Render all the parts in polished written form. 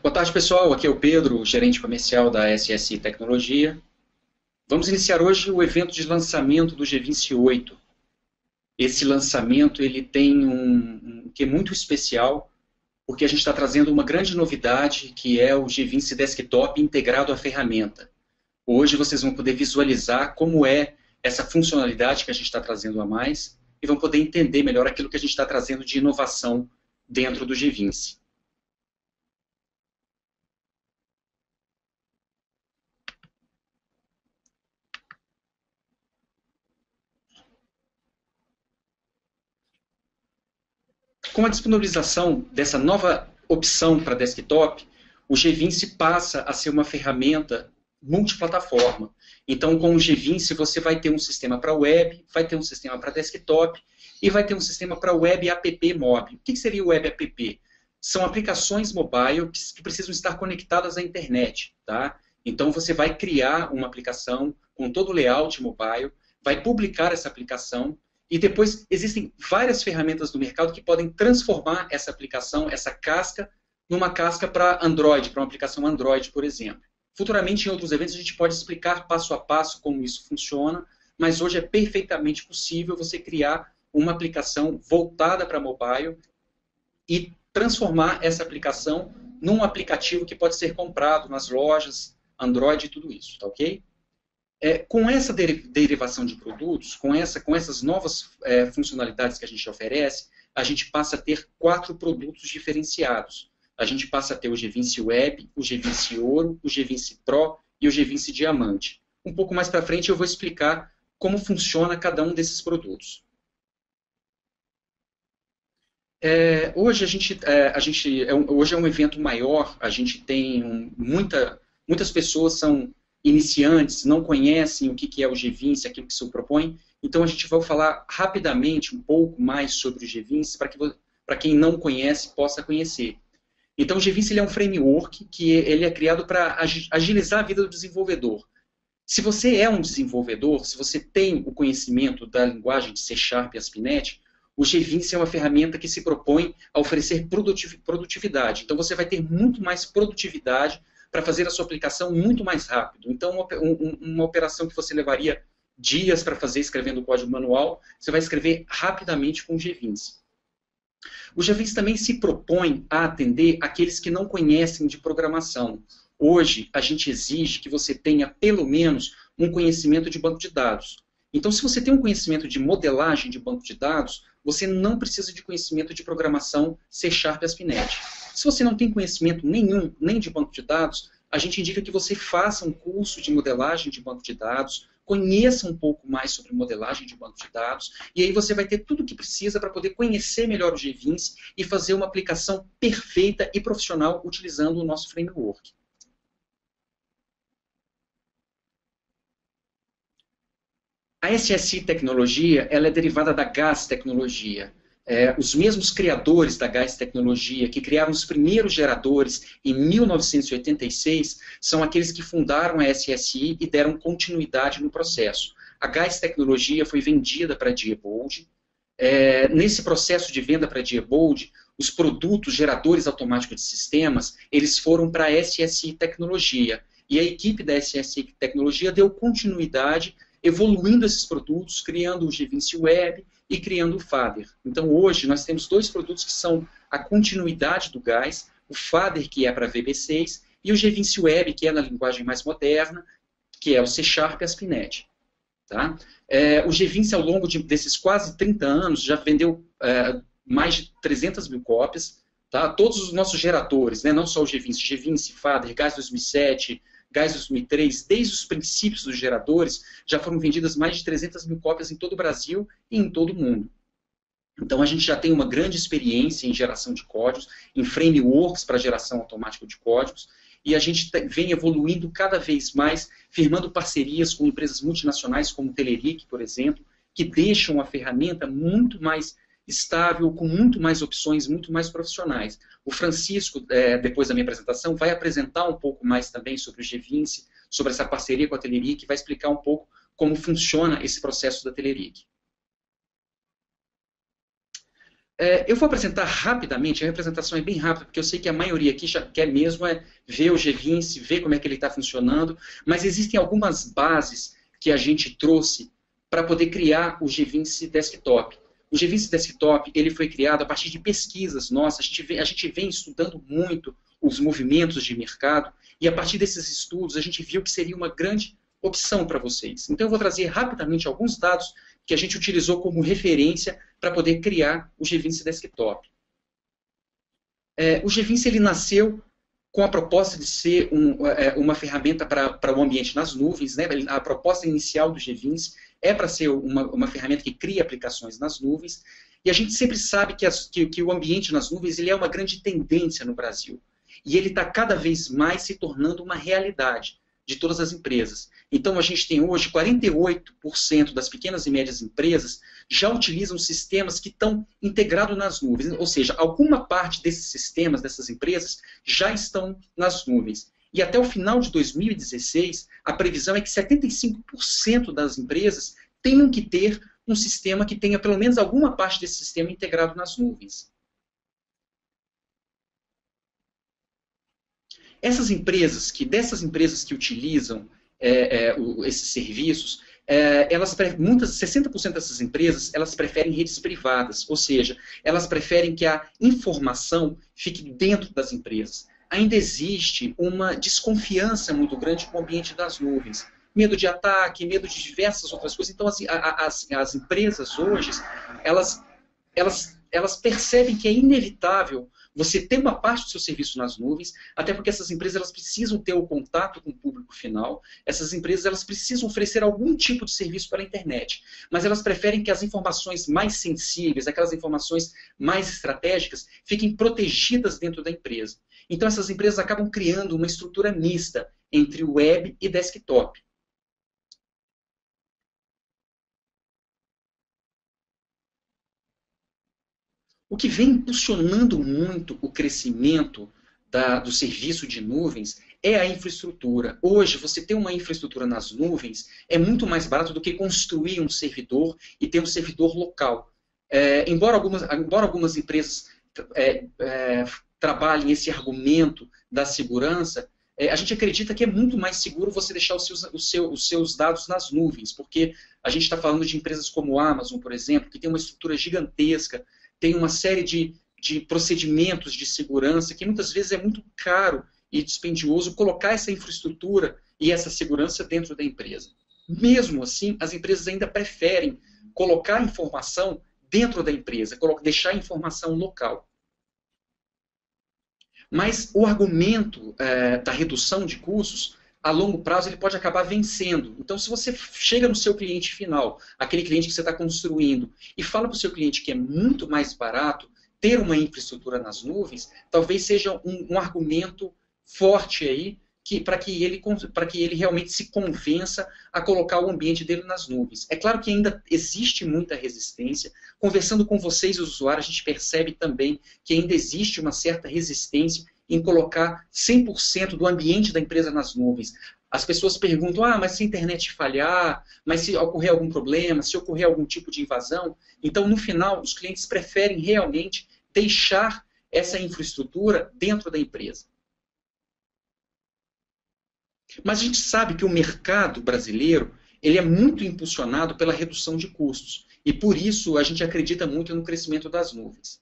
Boa tarde, pessoal. Aqui é o Pedro, gerente comercial da SSI Tecnologia. Vamos iniciar hoje o evento de lançamento do G28. Esse lançamento ele tem um que é muito especial, porque a gente está trazendo uma grande novidade, que é o G20 Desktop integrado à ferramenta. Hoje vocês vão poder visualizar como é essa funcionalidade que a gente está trazendo a mais e vão poder entender melhor aquilo que a gente está trazendo de inovação dentro do G20. Com a disponibilização dessa nova opção para desktop, o G20 passa a ser uma ferramenta multiplataforma. Então, com o G20, você vai ter um sistema para web, vai ter um sistema para desktop e vai ter um sistema para web app móvel. O que seria o web app? São aplicações mobile que precisam estar conectadas à internet. Tá? Então, você vai criar uma aplicação com todo o layout mobile, vai publicar essa aplicação, e depois existem várias ferramentas do mercado que podem transformar essa aplicação, essa casca, numa casca para Android, para uma aplicação Android, por exemplo. Futuramente, em outros eventos, a gente pode explicar passo a passo como isso funciona, mas hoje é perfeitamente possível você criar uma aplicação voltada para mobile e transformar essa aplicação num aplicativo que pode ser comprado nas lojas Android e tudo isso, tá ok? Com essa derivação de produtos, com essas novas funcionalidades que a gente oferece, a gente passa a ter 4 produtos diferenciados. A gente passa a ter o G20 Web, o G20 Ouro, o G20 Pro e o G20 Diamante. Um pouco mais para frente eu vou explicar como funciona cada um desses produtos. Hoje hoje é um evento maior, a gente tem muitas pessoas são iniciantes, não conhecem o que é o G20, aquilo que se propõe, então a gente vai falar rapidamente um pouco mais sobre o G20 para quem não conhece possa conhecer. Então o G20 ele é um framework que ele é criado para agilizar a vida do desenvolvedor. Se você é um desenvolvedor, se você tem o conhecimento da linguagem de C# e ASP.NET, o G20 é uma ferramenta que se propõe a oferecer produtividade. Então você vai ter muito mais produtividade para fazer a sua aplicação muito mais rápido. Então, uma operação que você levaria dias para fazer escrevendo o código manual, você vai escrever rapidamente com o G20. O G20 também se propõe a atender aqueles que não conhecem de programação. Hoje, a gente exige que você tenha, pelo menos, um conhecimento de banco de dados. Então, se você tem um conhecimento de modelagem de banco de dados, você não precisa de conhecimento de programação C# e ASP.NET. Se você não tem conhecimento nenhum, nem de banco de dados, a gente indica que você faça um curso de modelagem de banco de dados, conheça um pouco mais sobre modelagem de banco de dados, e aí você vai ter tudo o que precisa para poder conhecer melhor o G20 e fazer uma aplicação perfeita e profissional utilizando o nosso framework. A SSI Tecnologia ela é derivada da GAS Tecnologia. Os mesmos criadores da GAS Tecnologia, que criaram os primeiros geradores em 1986, são aqueles que fundaram a SSI e deram continuidade no processo. A GAS Tecnologia foi vendida para a Diebold. Nesse processo de venda para a Diebold, os produtos geradores automáticos de sistemas, eles foram para a SSI Tecnologia. E a equipe da SSI Tecnologia deu continuidade evoluindo esses produtos, criando o G20 Web e criando o Fader. Então, hoje, nós temos 2 produtos que são a continuidade do GAS, o Fader, que é para VB6, e o G20 Web, que é na linguagem mais moderna, que é o C# e ASP.NET. Tá? O G20, ao longo desses quase 30 anos, já vendeu mais de 300 mil cópias. Tá? Todos os nossos geradores, né? Não só o G20, Fader, GAS 2007, GAS 2003, desde os princípios dos geradores, já foram vendidas mais de 300 mil cópias em todo o Brasil e em todo o mundo. Então, a gente já tem uma grande experiência em geração de códigos, em frameworks para geração automática de códigos, e a gente vem evoluindo cada vez mais, firmando parcerias com empresas multinacionais, como o Telerik, por exemplo, que deixam a ferramenta muito mais estável, com muito mais opções, muito mais profissionais. O Francisco, depois da minha apresentação, vai apresentar um pouco mais também sobre o G20, sobre essa parceria com a Telerik, vai explicar um pouco como funciona esse processo da Telerik. Eu vou apresentar rapidamente, a apresentação é bem rápida, porque eu sei que a maioria aqui já quer mesmo ver o GVince, ver como é que ele está funcionando, mas existem algumas bases que a gente trouxe para poder criar o GVince Desktop. O GVince Desktop ele foi criado a partir de pesquisas nossas, a gente vem estudando muito os movimentos de mercado, e a partir desses estudos a gente viu que seria uma grande opção para vocês. Então eu vou trazer rapidamente alguns dados que a gente utilizou como referência para poder criar o GVince Desktop. O GVince ele nasceu com a proposta de ser uma ferramenta para o ambiente nas nuvens. Né? A proposta inicial do GVince é para ser uma ferramenta que cria aplicações nas nuvens. E a gente sempre sabe que o ambiente nas nuvens ele é uma grande tendência no Brasil. E ele está cada vez mais se tornando uma realidade de todas as empresas. Então, a gente tem hoje 48% das pequenas e médias empresas já utilizam sistemas que estão integrados nas nuvens. Ou seja, alguma parte desses sistemas, dessas empresas, já estão nas nuvens. E até o final de 2016, a previsão é que 75% das empresas tenham que ter um sistema que tenha pelo menos alguma parte desse sistema integrado nas nuvens. Dessas empresas que utilizam esses serviços, 60% dessas empresas, elas preferem redes privadas, ou seja, elas preferem que a informação fique dentro das empresas. Ainda existe uma desconfiança muito grande com o ambiente das nuvens. Medo de ataque, medo de diversas outras coisas. Então, assim, as empresas hoje, elas percebem que é inevitável você ter uma parte do seu serviço nas nuvens, até porque essas empresas elas precisam ter o contato com o público final, essas empresas elas precisam oferecer algum tipo de serviço pela internet, mas elas preferem que as informações mais sensíveis, aquelas informações mais estratégicas, fiquem protegidas dentro da empresa. Então essas empresas acabam criando uma estrutura mista entre web e desktop. O que vem impulsionando muito o crescimento do serviço de nuvens é a infraestrutura. Hoje, você ter uma infraestrutura nas nuvens é muito mais barato do que construir um servidor e ter um servidor local. Embora algumas empresas trabalhem esse argumento da segurança, a gente acredita que é muito mais seguro você deixar os seus dados nas nuvens, porque a gente está falando de empresas como a Amazon, por exemplo, que tem uma estrutura gigantesca, tem uma série de procedimentos de segurança que muitas vezes é muito caro e dispendioso colocar essa infraestrutura e essa segurança dentro da empresa. Mesmo assim, as empresas ainda preferem colocar informação dentro da empresa, deixar a informação local. Mas o argumento da redução de custos, a longo prazo, ele pode acabar vencendo. Então, se você chega no seu cliente final, aquele cliente que você está construindo, e fala para o seu cliente que é muito mais barato ter uma infraestrutura nas nuvens, talvez seja um argumento forte aí para que ele realmente se convença a colocar o ambiente dele nas nuvens. É claro que ainda existe muita resistência. Conversando com vocês, os usuários, a gente percebe também que ainda existe uma certa resistência em colocar 100% do ambiente da empresa nas nuvens. As pessoas perguntam, mas se a internet falhar, mas se ocorrer algum problema, se ocorrer algum tipo de invasão. Então, no final, os clientes preferem realmente deixar essa infraestrutura dentro da empresa. Mas a gente sabe que o mercado brasileiro ele é muito impulsionado pela redução de custos. E por isso a gente acredita muito no crescimento das nuvens.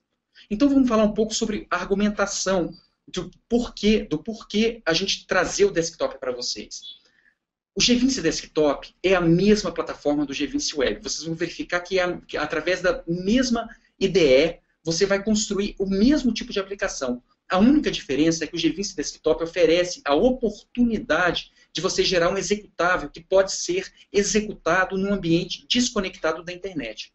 Então vamos falar um pouco sobre a argumentação do porquê a gente trazer o desktop para vocês. O GVince Desktop é a mesma plataforma do GVince Web. Vocês vão verificar que através da mesma IDE você vai construir o mesmo tipo de aplicação. A única diferença é que o GVince Desktop oferece a oportunidade de você gerar um executável que pode ser executado num ambiente desconectado da internet.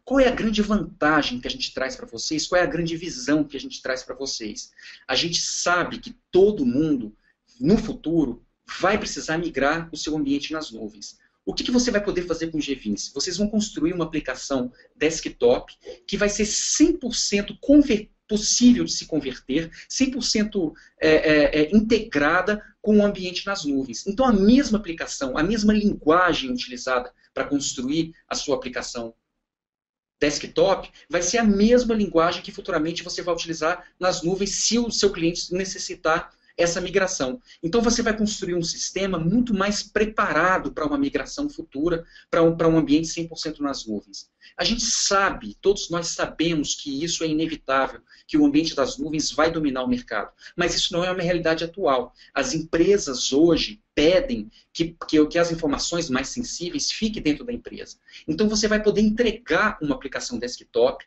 Qual é a grande vantagem que a gente traz para vocês? Qual é a grande visão que a gente traz para vocês? A gente sabe que todo mundo, no futuro, vai precisar migrar o seu ambiente nas nuvens. O que você vai poder fazer com o GVince? Vocês vão construir uma aplicação desktop que vai ser 100% possível de se converter, 100% integrada com o ambiente nas nuvens. Então, a mesma aplicação, a mesma linguagem utilizada para construir a sua aplicação desktop, vai ser a mesma linguagem que futuramente você vai utilizar nas nuvens se o seu cliente necessitar essa migração. Então você vai construir um sistema muito mais preparado para uma migração futura, para um ambiente 100% nas nuvens. A gente sabe, todos nós sabemos que isso é inevitável, que o ambiente das nuvens vai dominar o mercado, mas isso não é uma realidade atual. As empresas hoje pedem que as informações mais sensíveis fiquem dentro da empresa. Então você vai poder entregar uma aplicação desktop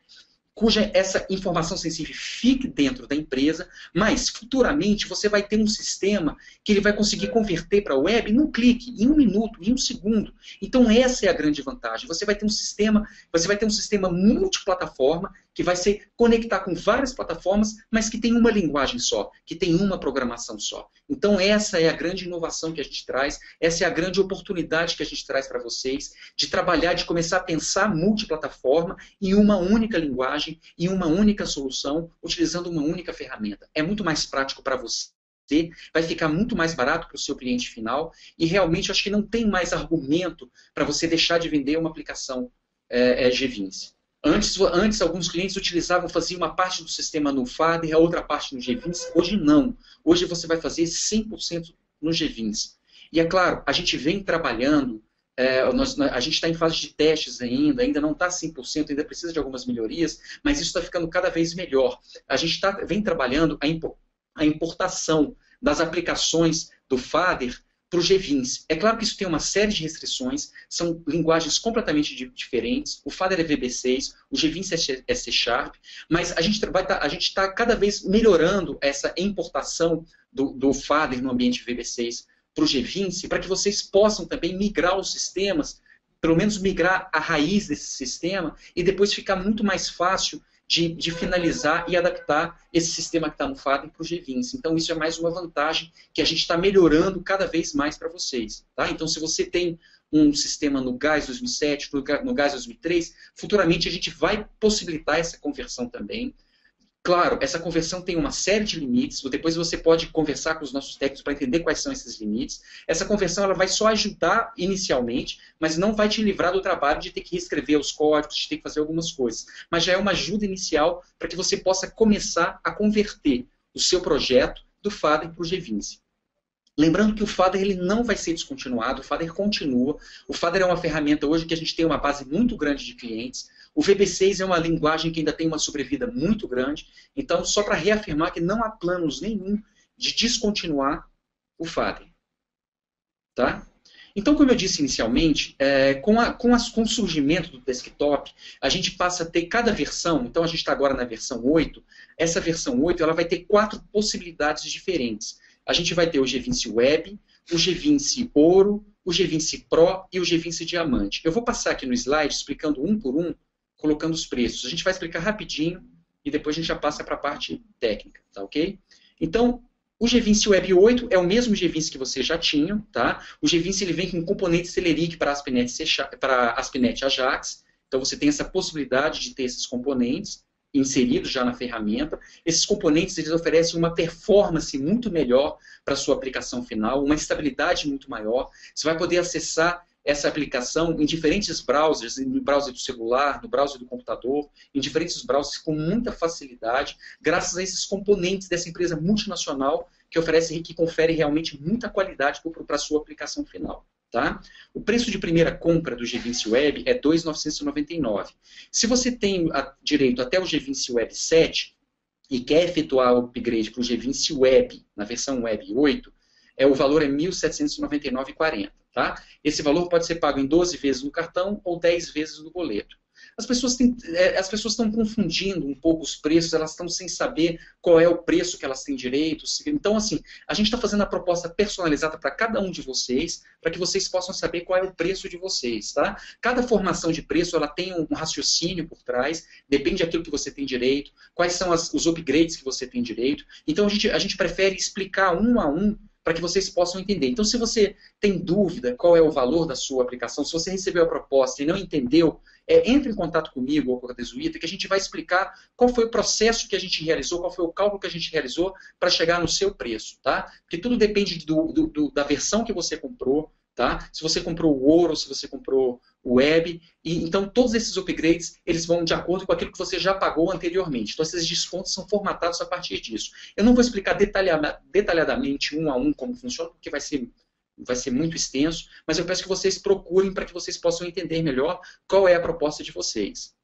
cuja essa informação sensível fique dentro da empresa, mas futuramente você vai ter um sistema que ele vai conseguir converter para a web num clique, em 1 minuto, em 1 segundo. Então essa é a grande vantagem. Você vai ter um sistema multiplataforma que vai se conectar com várias plataformas, mas que tem uma linguagem só, que tem uma programação só. Então essa é a grande inovação que a gente traz, essa é a grande oportunidade que a gente traz para vocês, de trabalhar, de começar a pensar multiplataforma em uma única linguagem, em uma única solução, utilizando uma única ferramenta. É muito mais prático para você, vai ficar muito mais barato para o seu cliente final, e realmente eu acho que não tem mais argumento para você deixar de vender uma aplicação G20. Antes, alguns clientes faziam uma parte do sistema no FADER e a outra parte no G20. Hoje não. Hoje você vai fazer 100% no G20. E é claro, a gente vem trabalhando, a gente está em fase de testes ainda não está 100%, ainda precisa de algumas melhorias, mas isso está ficando cada vez melhor. A gente vem trabalhando a importação das aplicações do FADER para o G20. É claro que isso tem uma série de restrições, são linguagens completamente diferentes, o FADER é VB6, o G20 é C Sharp, mas a gente está cada vez melhorando essa importação do FADER no ambiente VB6 para o G20, para que vocês possam também migrar os sistemas, pelo menos migrar a raiz desse sistema, e depois ficar muito mais fácil de finalizar e adaptar esse sistema que está no FADER para o G20. Então, isso é mais uma vantagem que a gente está melhorando cada vez mais para vocês. Tá? Então, se você tem um sistema no GAIS 2007, no GAIS 2003, futuramente a gente vai possibilitar essa conversão também. Claro, essa conversão tem uma série de limites, depois você pode conversar com os nossos técnicos para entender quais são esses limites. Essa conversão ela vai só ajudar inicialmente, mas não vai te livrar do trabalho de ter que reescrever os códigos, de ter que fazer algumas coisas. Mas já é uma ajuda inicial para que você possa começar a converter o seu projeto do FADER para o G20. Lembrando que o FADER ele não vai ser descontinuado, o FADER continua. O FADER é uma ferramenta hoje que a gente tem uma base muito grande de clientes. O VB6 é uma linguagem que ainda tem uma sobrevida muito grande. Então, só para reafirmar que não há planos nenhum de descontinuar o FADER. Tá? Então, como eu disse inicialmente, com o surgimento do desktop, a gente passa a ter cada versão. Então, a gente está agora na versão 8. Essa versão 8 ela vai ter 4 possibilidades diferentes. A gente vai ter o G20 Web, o G20 Ouro, o G20 Pro e o G20 Diamante. Eu vou passar aqui no slide explicando um por um, colocando os preços. A gente vai explicar rapidinho e depois a gente já passa para a parte técnica, tá ok? Então, o G20 Web 8 é o mesmo G20 que vocês já tinham, tá? O G20 ele vem com componente Celeric para ASP.NET Ajax, então você tem essa possibilidade de ter esses componentes inseridos já na ferramenta. Esses componentes eles oferecem uma performance muito melhor para a sua aplicação final, uma estabilidade muito maior. Você vai poder acessar essa aplicação em diferentes browsers, no browser do celular, no browser do computador, em diferentes browsers com muita facilidade, graças a esses componentes dessa empresa multinacional que confere realmente muita qualidade para a sua aplicação final. Tá? O preço de primeira compra do G20 Web é R$ 2.999. Se você tem direito até o G20 Web 7 e quer efetuar o upgrade para o G20 Web, na versão Web 8, o valor é R$ 1.799,40. Tá? Esse valor pode ser pago em 12 vezes no cartão ou 10 vezes no boleto. As pessoas estão confundindo um pouco os preços, elas estão sem saber qual é o preço que elas têm direito. Então, assim, a gente está fazendo a proposta personalizada para cada um de vocês, para que vocês possam saber qual é o preço de vocês. Tá? Cada formação de preço ela tem um raciocínio por trás, depende daquilo que você tem direito, quais são os upgrades que você tem direito. Então, a gente prefere explicar um a um, para que vocês possam entender. Então, se você tem dúvida qual é o valor da sua aplicação, se você recebeu a proposta e não entendeu, entre em contato comigo ou com a Tesuita, que a gente vai explicar qual foi o processo que a gente realizou, qual foi o cálculo que a gente realizou para chegar no seu preço. Tá? Porque tudo depende da versão que você comprou, tá? Se você comprou o ouro, se você comprou o web, e então todos esses upgrades, eles vão de acordo com aquilo que você já pagou anteriormente. Então esses descontos são formatados a partir disso. Eu não vou explicar detalhadamente um a um como funciona, porque vai ser muito extenso, mas eu peço que vocês procurem para que vocês possam entender melhor qual é a proposta de vocês.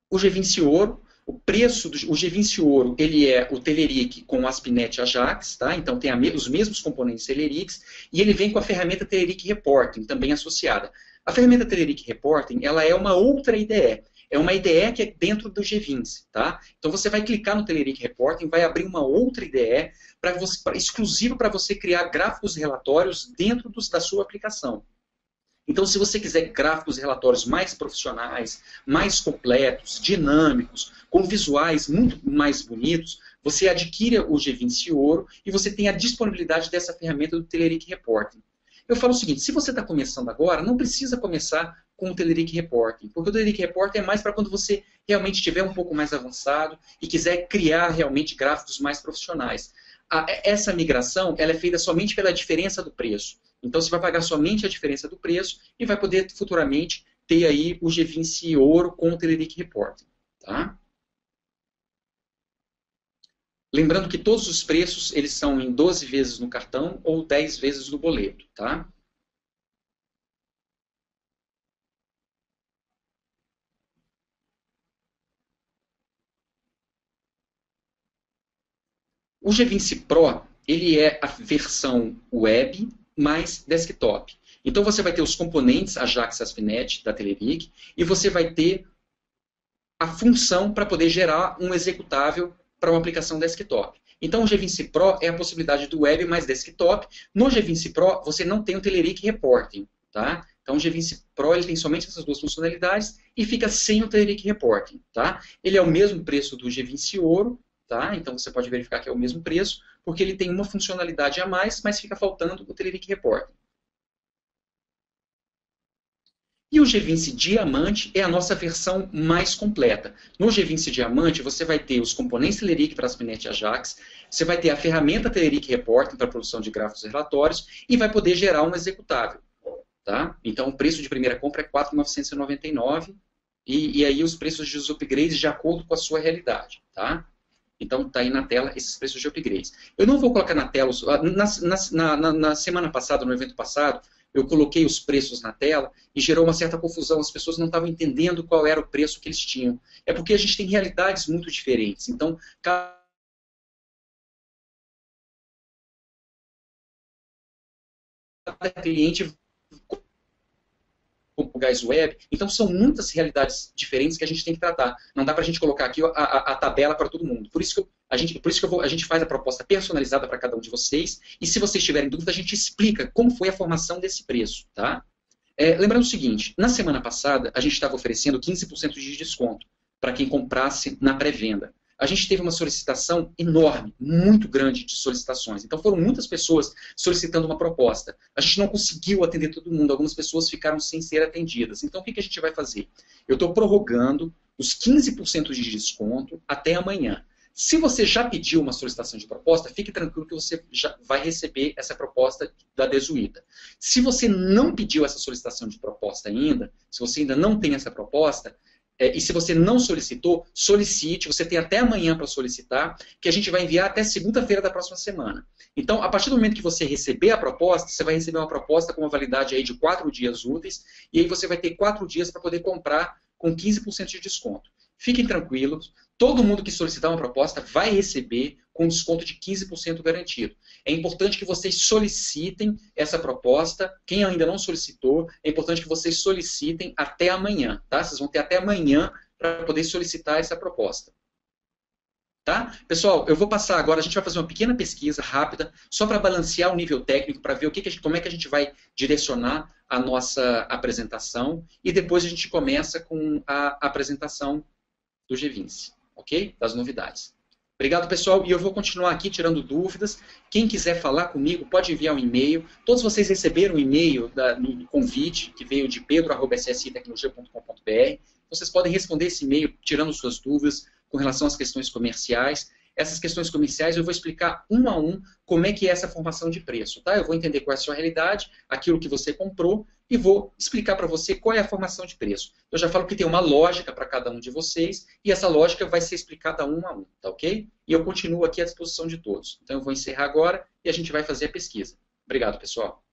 O G20 Ouro, o preço do G20 Ouro, ele é o Telerik com o ASP.NET Ajax, tá? Então tem os mesmos componentes Telerix, e ele vem com a ferramenta Telerik Reporting, também associada. A ferramenta Telerik Reporting, ela é uma outra IDE. É uma IDE que é dentro do G20, tá? Então você vai clicar no Telerik Reporting, vai abrir uma outra IDE exclusiva para você criar gráficos e relatórios dentro da sua aplicação. Então, se você quiser gráficos e relatórios mais profissionais, mais completos, dinâmicos, com visuais muito mais bonitos, você adquire o G20 Ouro e você tem a disponibilidade dessa ferramenta do Telerik Reporting. Eu falo o seguinte, se você está começando agora, não precisa começar com o Telerik Reporting, porque o Telerik Reporting é mais para quando você realmente estiver um pouco mais avançado e quiser criar realmente gráficos mais profissionais. Essa migração ela é feita somente pela diferença do preço. Então você vai pagar somente a diferença do preço e vai poder futuramente ter aí o G20 Ouro com o Telerik Reporting. Tá? Lembrando que todos os preços eles são em 12 vezes no cartão ou 10 vezes no boleto. Tá? O G20 Pro ele é a versão web mais desktop. Então você vai ter os componentes Ajax ASP.NET da Telerik e você vai ter a função para poder gerar um executável para uma aplicação desktop. Então o G20 Pro é a possibilidade do web mais desktop. No G20 Pro você não tem o Telerik Reporting. Tá? Então o G20 Pro ele tem somente essas duas funcionalidades e fica sem o Telerik Reporting. Tá? Ele é o mesmo preço do G20 Ouro. Tá? Então você pode verificar que é o mesmo preço, porque ele tem uma funcionalidade a mais, mas fica faltando o Telerik Reporting. E o G20 Diamante é a nossa versão mais completa. No G20 Diamante, você vai ter os componentes Telerik para ASP.NET Ajax, você vai ter a ferramenta Telerik Reporting para a produção de gráficos e relatórios, e vai poder gerar um executável. Tá? Então, o preço de primeira compra é R$ 4.999, e aí os preços dos upgrades de acordo com a sua realidade. Tá? Então, está aí na tela esses preços de upgrades. Eu não vou colocar na tela, na semana passada, no evento passado, eu coloquei os preços na tela e gerou uma certa confusão. As pessoas não estavam entendendo qual era o preço que eles tinham. É porque a gente tem realidades muito diferentes. Então, cada cliente o Gás Web. Então, são muitas realidades diferentes que a gente tem que tratar. Não dá para a gente colocar aqui a tabela para todo mundo. Por isso que a gente faz a proposta personalizada para cada um de vocês. E se vocês tiverem dúvida, a gente explica como foi a formação desse preço. Tá? Lembrando o seguinte, na semana passada, a gente estava oferecendo 15% de desconto para quem comprasse na pré-venda. A gente teve uma solicitação enorme, muito grande de solicitações. Então foram muitas pessoas solicitando uma proposta. A gente não conseguiu atender todo mundo, algumas pessoas ficaram sem ser atendidas. Então o que a gente vai fazer? Eu estou prorrogando os 15% de desconto até amanhã. Se você já pediu uma solicitação de proposta, fique tranquilo que você já vai receber essa proposta da Desuíta. Se você não pediu essa solicitação de proposta ainda, se você ainda não tem essa proposta, e se você não solicitou, solicite, você tem até amanhã para solicitar, que a gente vai enviar até segunda-feira da próxima semana. Então, a partir do momento que você receber a proposta, você vai receber uma proposta com uma validade aí de 4 dias úteis, e aí você vai ter 4 dias para poder comprar com 15% de desconto. Fiquem tranquilos, todo mundo que solicitar uma proposta vai receber com desconto de 15% garantido. É importante que vocês solicitem essa proposta. Quem ainda não solicitou, é importante que vocês solicitem até amanhã. Tá? Vocês vão ter até amanhã para poder solicitar essa proposta. Tá? Pessoal, eu vou passar agora, a gente vai fazer uma pequena pesquisa rápida, só para balancear o nível técnico, para ver como é que a gente vai direcionar a nossa apresentação, e depois a gente começa com a apresentação do G20, ok? Das novidades. Obrigado, pessoal, e eu vou continuar aqui tirando dúvidas. Quem quiser falar comigo, pode enviar um e-mail. Todos vocês receberam um e-mail no convite, que veio de pedro@ssi-tecnologia.com.br. Vocês podem responder esse e-mail tirando suas dúvidas com relação às questões comerciais. essas questões comerciais eu vou explicar um a um como é que é essa formação de preço. Tá? Eu vou entender qual é a sua realidade, aquilo que você comprou, e vou explicar para você qual é a formação de preço. Eu já falo que tem uma lógica para cada um de vocês, e essa lógica vai ser explicada um a um, tá ok? E eu continuo aqui à disposição de todos. Então eu vou encerrar agora e a gente vai fazer a pesquisa. Obrigado, pessoal.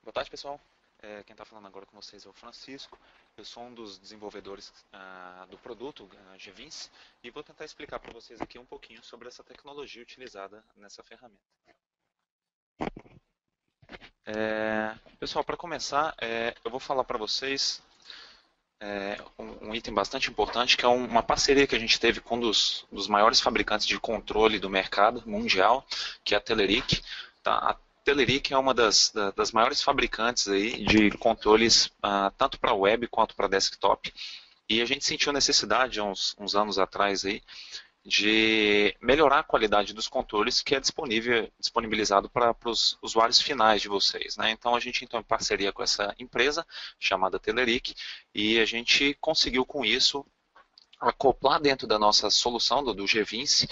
Boa tarde, pessoal. Quem está falando agora com vocês é o Francisco. Eu sou um dos desenvolvedores do produto G20 e vou tentar explicar para vocês aqui um pouquinho sobre essa tecnologia utilizada nessa ferramenta. Pessoal, para começar, eu vou falar para vocês um item bastante importante, que é uma parceria que a gente teve com um dos maiores fabricantes de controle do mercado mundial, que é a Telerik. Tá? A Telerik é uma das maiores fabricantes aí de controles tanto para web quanto para desktop. E a gente sentiu necessidade, há uns anos atrás, aí, de melhorar a qualidade dos controles que é disponibilizado para os usuários finais de vocês. Né? Então a gente entrou em parceria com essa empresa chamada Telerik e a gente conseguiu com isso acoplar dentro da nossa solução do G20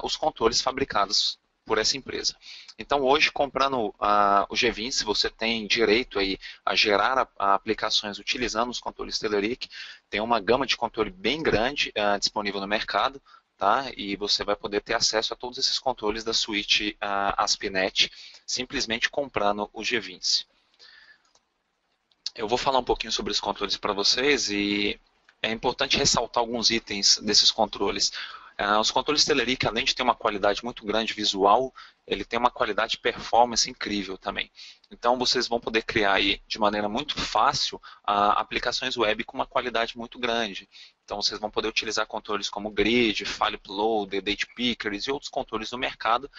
os controles fabricados por essa empresa. Então hoje, comprando o G20, você tem direito aí a gerar aplicações utilizando os controles Telerik. Tem uma gama de controle bem grande disponível no mercado. Tá? E você vai poder ter acesso a todos esses controles da suíte ASP.NET simplesmente comprando o G20. Eu vou falar um pouquinho sobre os controles para vocês e é importante ressaltar alguns itens desses controles. Os controles Telerik, além de ter uma qualidade muito grande visual, ele tem uma qualidade de performance incrível também. Então vocês vão poder criar aí de maneira muito fácil aplicações web com uma qualidade muito grande. Então vocês vão poder utilizar controles como Grid, File Uploader, Date Pickers e outros controles no mercado,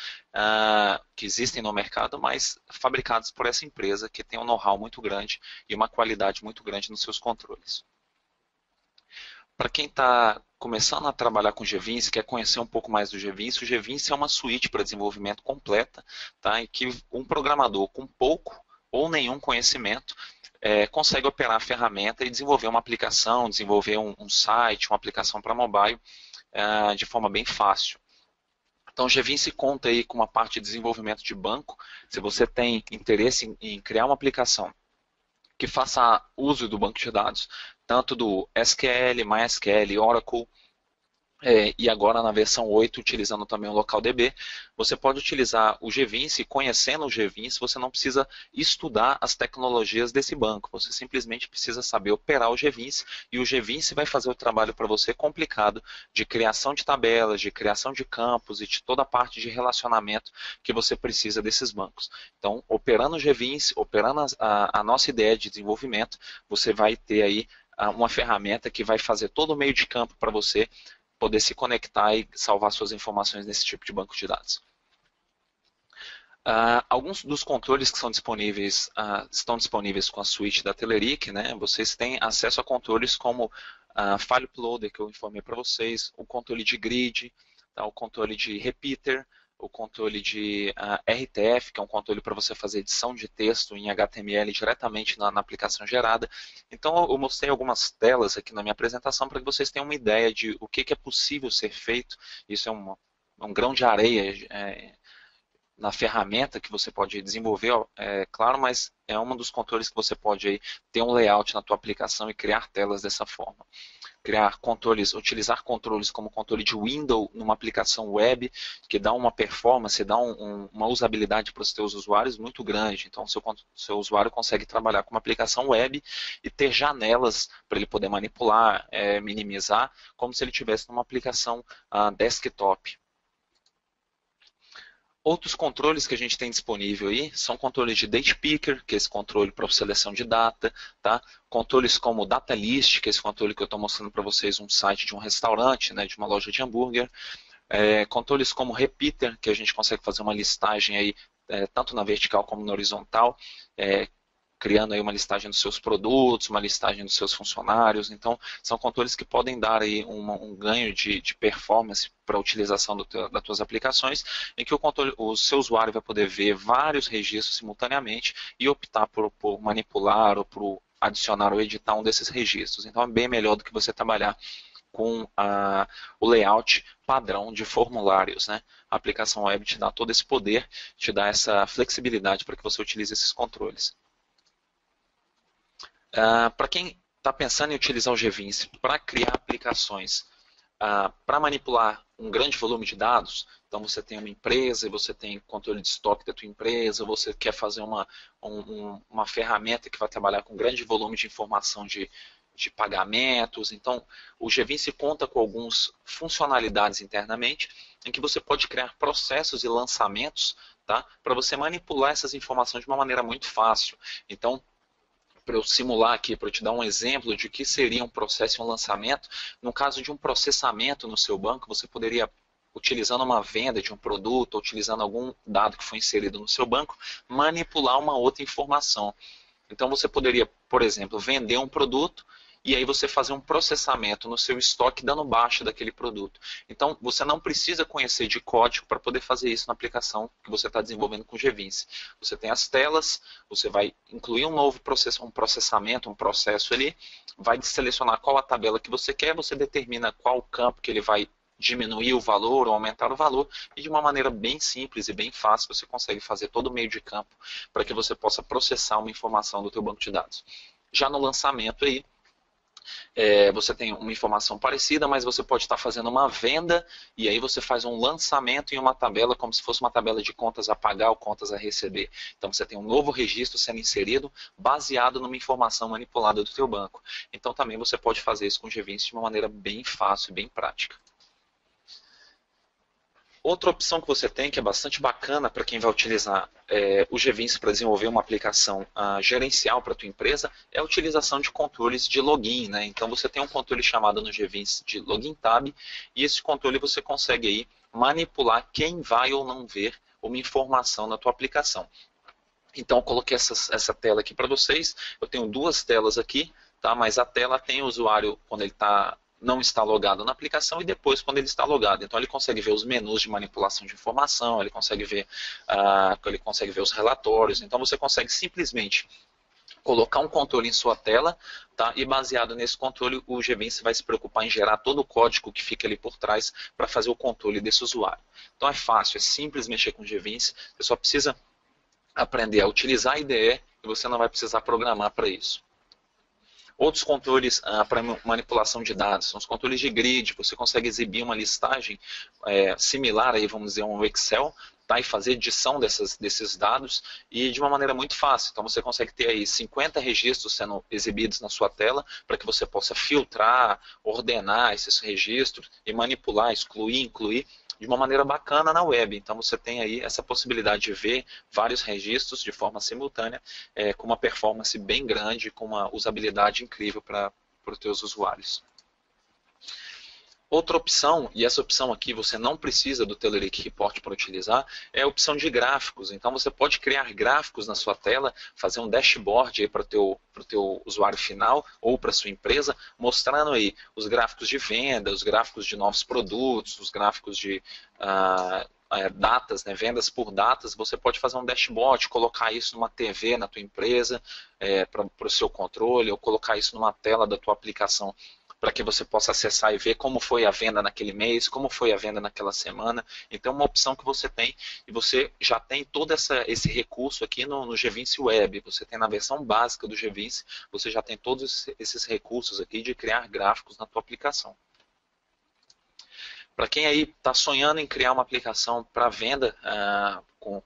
que existem no mercado, mas fabricados por essa empresa que tem um know-how muito grande e uma qualidade muito grande nos seus controles. Para quem está começando a trabalhar com G20, quer conhecer um pouco mais do G20, o G20 é uma suíte para desenvolvimento completa, tá? Em que um programador com pouco ou nenhum conhecimento consegue operar a ferramenta e desenvolver uma aplicação, desenvolver um site, uma aplicação para mobile de forma bem fácil. Então, o G20 conta aí com uma parte de desenvolvimento de banco. Se você tem interesse em criar uma aplicação que faça uso do banco de dados, tanto do SQL, MySQL, Oracle, e agora na versão 8, utilizando também o LocalDB, você pode utilizar o G20, conhecendo o G20, você não precisa estudar as tecnologias desse banco, você simplesmente precisa saber operar o G20, e o G20 vai fazer o trabalho para você complicado de criação de tabelas, de criação de campos e de toda a parte de relacionamento que você precisa desses bancos. Então, operando o G20, operando a nossa ideia de desenvolvimento, você vai ter aí uma ferramenta que vai fazer todo o meio de campo para você poder se conectar e salvar suas informações nesse tipo de banco de dados. Alguns dos controles que são disponíveis, estão disponíveis com a suíte da Telerik, né? Vocês têm acesso a controles como File Uploader, que eu informei para vocês, o controle de Grid, tá? O controle de Repeater, o controle de RTF, que é um controle para você fazer edição de texto em HTML diretamente na aplicação gerada. Então eu mostrei algumas telas aqui na minha apresentação para que vocês tenham uma ideia de o que é possível ser feito. Isso é um grão de areia na ferramenta que você pode desenvolver, claro, mas é um dos controles que você pode aí ter um layout na tua aplicação e criar telas dessa forma. criar controles, utilizar controles como controle de window numa aplicação web, que dá uma performance, dá uma usabilidade para os seus usuários muito grande. Então, seu usuário consegue trabalhar com uma aplicação web e ter janelas para ele poder manipular, minimizar, como se ele estivesse numa aplicação desktop. Outros controles que a gente tem disponível aí são controles de Date Picker, que é esse controle para seleção de data, tá? Controles como Data List, que é esse controle que eu estou mostrando para vocês, um site de um restaurante, né, de uma loja de hambúrguer. Controles como Repeater, que a gente consegue fazer uma listagem aí, tanto na vertical como na horizontal, criando aí uma listagem dos seus produtos, uma listagem dos seus funcionários. Então, são controles que podem dar aí um ganho de performance para a utilização das suas aplicações, em que o seu usuário vai poder ver vários registros simultaneamente e optar por manipular ou por adicionar ou editar um desses registros. Então, é bem melhor do que você trabalhar com o layout padrão de formulários, né? A aplicação web te dá todo esse poder, te dá essa flexibilidade para que você utilize esses controles. Para quem está pensando em utilizar o GVince para criar aplicações, para manipular um grande volume de dados, então você tem uma empresa e você tem controle de estoque da tua empresa, você quer fazer uma ferramenta que vai trabalhar com um grande volume de informação de pagamentos, então o GVince conta com algumas funcionalidades internamente, em que você pode criar processos e lançamentos, tá, para você manipular essas informações de uma maneira muito fácil. Então, para eu simular aqui, para eu te dar um exemplo de que seria um processo e um lançamento, no caso de um processamento no seu banco, você poderia, utilizando uma venda de um produto, utilizando algum dado que foi inserido no seu banco, manipular uma outra informação. Então você poderia, por exemplo, vender um produto e aí você fazer um processamento no seu estoque dando baixa daquele produto. Então você não precisa conhecer de código para poder fazer isso na aplicação que você está desenvolvendo com o GVince. Você tem as telas, você vai incluir um novo processo, um processamento, um processo ali, vai selecionar qual a tabela que você quer, você determina qual campo que ele vai diminuir o valor ou aumentar o valor, e de uma maneira bem simples e bem fácil você consegue fazer todo o meio de campo para que você possa processar uma informação do teu banco de dados. Já no lançamento aí, você tem uma informação parecida, mas você pode estar fazendo uma venda e aí você faz um lançamento em uma tabela como se fosse uma tabela de contas a pagar ou contas a receber. Então você tem um novo registro sendo inserido baseado numa informação manipulada do teu banco. Então também você pode fazer isso com o GVince de uma maneira bem fácil e bem prática. Outra opção que você tem, que é bastante bacana para quem vai utilizar o GVince para desenvolver uma aplicação gerencial para a tua empresa, é a utilização de controles de login, né? Então você tem um controle chamado no GVince de Login Tab, e esse controle você consegue aí manipular quem vai ou não ver uma informação na tua aplicação. Então eu coloquei essa tela aqui para vocês, eu tenho duas telas aqui, tá? Mas a tela tem o usuário quando ele não está logado na aplicação e depois quando ele está logado. Então ele consegue ver os menus de manipulação de informação, ele consegue ver os relatórios. Então você consegue simplesmente colocar um controle em sua tela, tá? E baseado nesse controle o GVince vai se preocupar em gerar todo o código que fica ali por trás para fazer o controle desse usuário. Então é fácil, é simples mexer com o GVince, você só precisa aprender a utilizar a IDE e você não vai precisar programar para isso. Outros controles para manipulação de dados são os controles de grid. Você consegue exibir uma listagem similar, aí, vamos dizer, um Excel, tá? E fazer edição desses dados e de uma maneira muito fácil. Então você consegue ter aí 50 registros sendo exibidos na sua tela para que você possa filtrar, ordenar esses registros e manipular, excluir, incluir de uma maneira bacana na web. Então você tem aí essa possibilidade de ver vários registros de forma simultânea, com uma performance bem grande, com uma usabilidade incrível para os teus usuários. Outra opção, e essa opção aqui você não precisa do Telerik Report para utilizar, é a opção de gráficos. Então você pode criar gráficos na sua tela, fazer um dashboard para o teu usuário final ou para a sua empresa, mostrando aí os gráficos de venda, os gráficos de novos produtos, os gráficos de datas, né, vendas por datas. Você pode fazer um dashboard, colocar isso numa TV na tua empresa, para o seu controle, ou colocar isso numa tela da tua aplicação para que você possa acessar e ver como foi a venda naquele mês, como foi a venda naquela semana. Então, é uma opção que você tem, e você já tem todo esse recurso aqui no G20 Web. Você tem na versão básica do G20, você já tem todos esses recursos aqui de criar gráficos na tua aplicação. Para quem aí está sonhando em criar uma aplicação para venda, com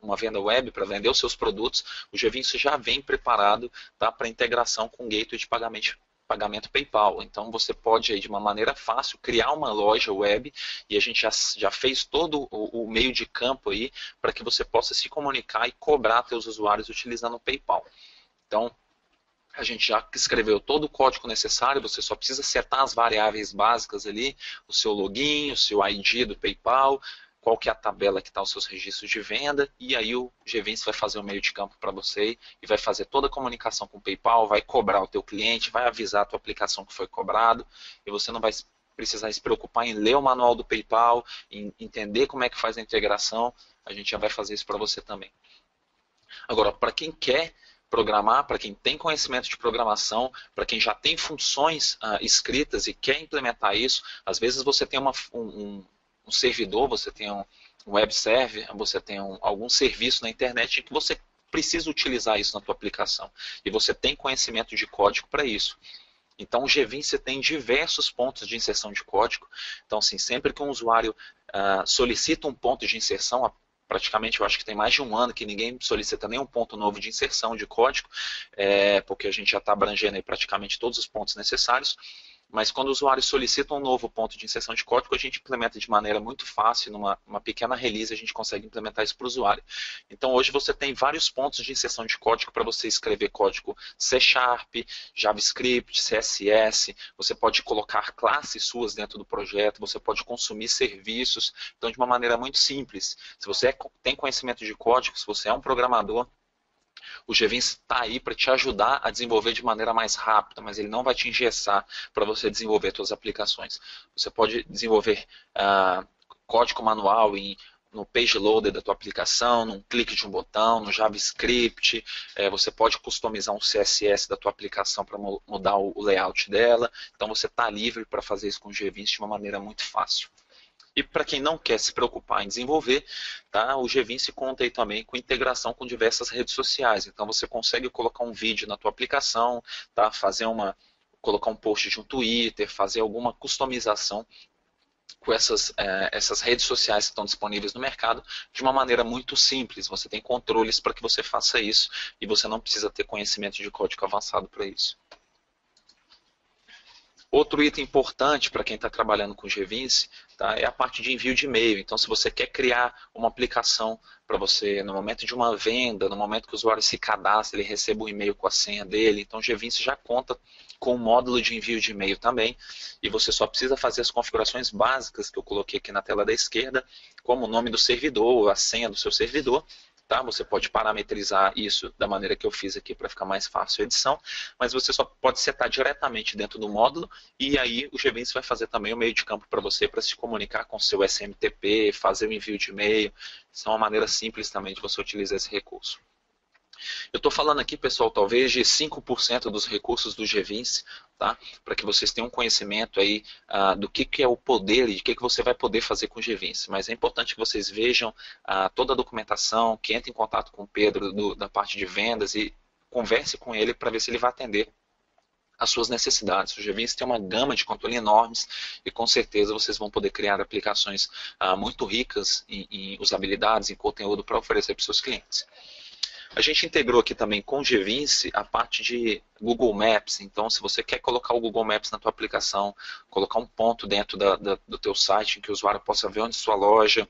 uma venda web, para vender os seus produtos, o G20 já vem preparado, tá, para integração com o gateway de pagamento PayPal. Então você pode aí, de uma maneira fácil, criar uma loja web, e a gente já fez todo o meio de campo aí para que você possa se comunicar e cobrar seus usuários utilizando o PayPal. Então, a gente já escreveu todo o código necessário, você só precisa setar as variáveis básicas ali, o seu login, o seu ID do PayPal, qual que é a tabela que está os seus registros de venda, e aí o G20 vai fazer o meio de campo para você e vai fazer toda a comunicação com o PayPal, vai cobrar o teu cliente, vai avisar a tua aplicação que foi cobrado, e você não vai precisar se preocupar em ler o manual do PayPal, em entender como é que faz a integração, a gente já vai fazer isso para você também. Agora, para quem quer programar, para quem tem conhecimento de programação, para quem já tem funções escritas e quer implementar isso, às vezes você tem um servidor, você tem um web server, você tem algum serviço na internet em que você precisa utilizar isso na tua aplicação. E você tem conhecimento de código para isso. Então o G20 tem diversos pontos de inserção de código. Então, assim, sempre que um usuário solicita um ponto de inserção, praticamente eu acho que tem mais de um ano que ninguém solicita nenhum ponto novo de inserção de código, porque a gente já está abrangendo aí praticamente todos os pontos necessários. Mas quando o usuário solicita um novo ponto de inserção de código, a gente implementa de maneira muito fácil, numa pequena release a gente consegue implementar isso para o usuário. Então hoje você tem vários pontos de inserção de código para você escrever código C#, JavaScript, CSS, você pode colocar classes suas dentro do projeto, você pode consumir serviços, então de uma maneira muito simples. Se você tem conhecimento de código, se você é um programador, o G20 está aí para te ajudar a desenvolver de maneira mais rápida, mas ele não vai te engessar para você desenvolver suas aplicações. Você pode desenvolver código manual no page loader da tua aplicação, num clique de um botão, no JavaScript, você pode customizar um CSS da tua aplicação para mudar o layout dela, então você está livre para fazer isso com o G20 de uma maneira muito fácil. E para quem não quer se preocupar em desenvolver, tá, o G20 conta aí também com integração com diversas redes sociais. Então você consegue colocar um vídeo na tua aplicação, tá, colocar um post de um Twitter, fazer alguma customização com essas redes sociais que estão disponíveis no mercado de uma maneira muito simples. Você tem controles para que você faça isso e você não precisa ter conhecimento de código avançado para isso. Outro item importante para quem está trabalhando com G20, tá, é a parte de envio de e-mail. Então, se você quer criar uma aplicação para você, no momento de uma venda, no momento que o usuário se cadastra, ele recebe um e-mail com a senha dele, então o G20 já conta com um módulo de envio de e-mail também, e você só precisa fazer as configurações básicas que eu coloquei aqui na tela da esquerda, como o nome do servidor, a senha do seu servidor. Tá? Você pode parametrizar isso da maneira que eu fiz aqui para ficar mais fácil a edição, mas você só pode setar diretamente dentro do módulo, e aí o G20 vai fazer também o meio de campo para você, para se comunicar com o seu SMTP, fazer o envio de e-mail. Isso é uma maneira simples também de você utilizar esse recurso. Eu estou falando aqui, pessoal, talvez de 5% dos recursos do G20, tá? Para que vocês tenham um conhecimento aí do que é o poder e de que você vai poder fazer com o G20. Mas é importante que vocês vejam toda a documentação, que entre em contato com o Pedro da parte de vendas e converse com ele para ver se ele vai atender as suas necessidades. O G20 tem uma gama de controle enormes e com certeza vocês vão poder criar aplicações muito ricas em usabilidades, em conteúdo para oferecer para os seus clientes. A gente integrou aqui também com o G20 a parte de Google Maps. Então, se você quer colocar o Google Maps na tua aplicação, colocar um ponto dentro do teu site em que o usuário possa ver onde é sua loja,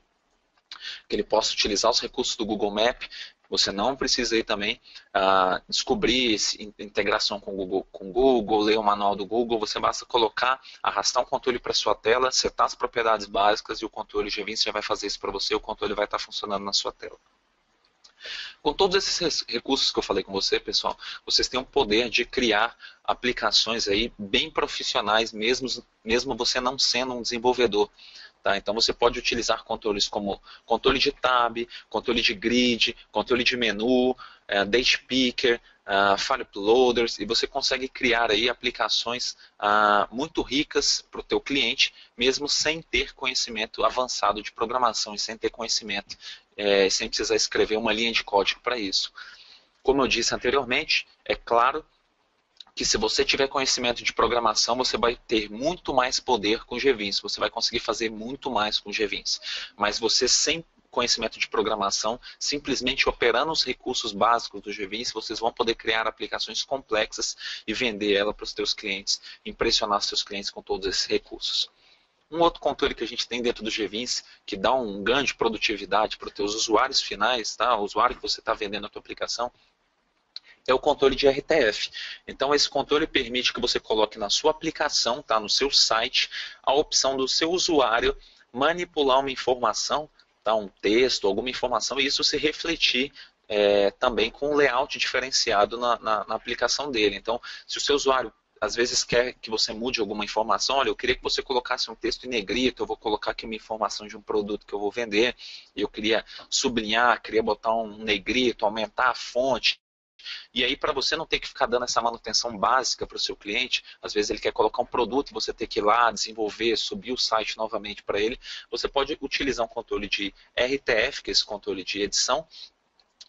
que ele possa utilizar os recursos do Google Maps, você não precisa aí também descobrir integração com o Google, ler o manual do Google. Você basta colocar, arrastar um controle para sua tela, setar as propriedades básicas e o controle G20 já vai fazer isso para você. O controle vai estar funcionando na sua tela. Com todos esses recursos que eu falei com você, pessoal, vocês têm o poder de criar aplicações aí bem profissionais, mesmo você não sendo um desenvolvedor. Tá? Então você pode utilizar controles como controle de tab, controle de grid, controle de menu, date picker, file uploaders, e você consegue criar aí aplicações muito ricas para o teu cliente, mesmo sem ter conhecimento avançado de programação e sem ter conhecimento, sem precisar escrever uma linha de código para isso. Como eu disse anteriormente, é claro que se você tiver conhecimento de programação, você vai ter muito mais poder com o GVINS, você vai conseguir fazer muito mais com o GVINS. Mas você sem conhecimento de programação, simplesmente operando os recursos básicos do GVINS, vocês vão poder criar aplicações complexas e vender ela para os seus clientes, impressionar seus clientes com todos esses recursos. Um outro controle que a gente tem dentro do GVINS, que dá um ganho de produtividade para os seus usuários finais, tá? O usuário que você está vendendo a sua aplicação, é o controle de RTF. Então, esse controle permite que você coloque na sua aplicação, tá, no seu site, a opção do seu usuário manipular uma informação, tá, um texto, alguma informação, e isso se refletir também com um layout diferenciado na aplicação dele. Então, se o seu usuário às vezes quer que você mude alguma informação, olha, eu queria que você colocasse um texto em negrito, eu vou colocar aqui uma informação de um produto que eu vou vender, e eu queria sublinhar, queria botar um negrito, aumentar a fonte. E aí, para você não ter que ficar dando essa manutenção básica para o seu cliente, às vezes ele quer colocar um produto e você ter que ir lá, desenvolver, subir o site novamente para ele, você pode utilizar um controle de RTF, que é esse controle de edição,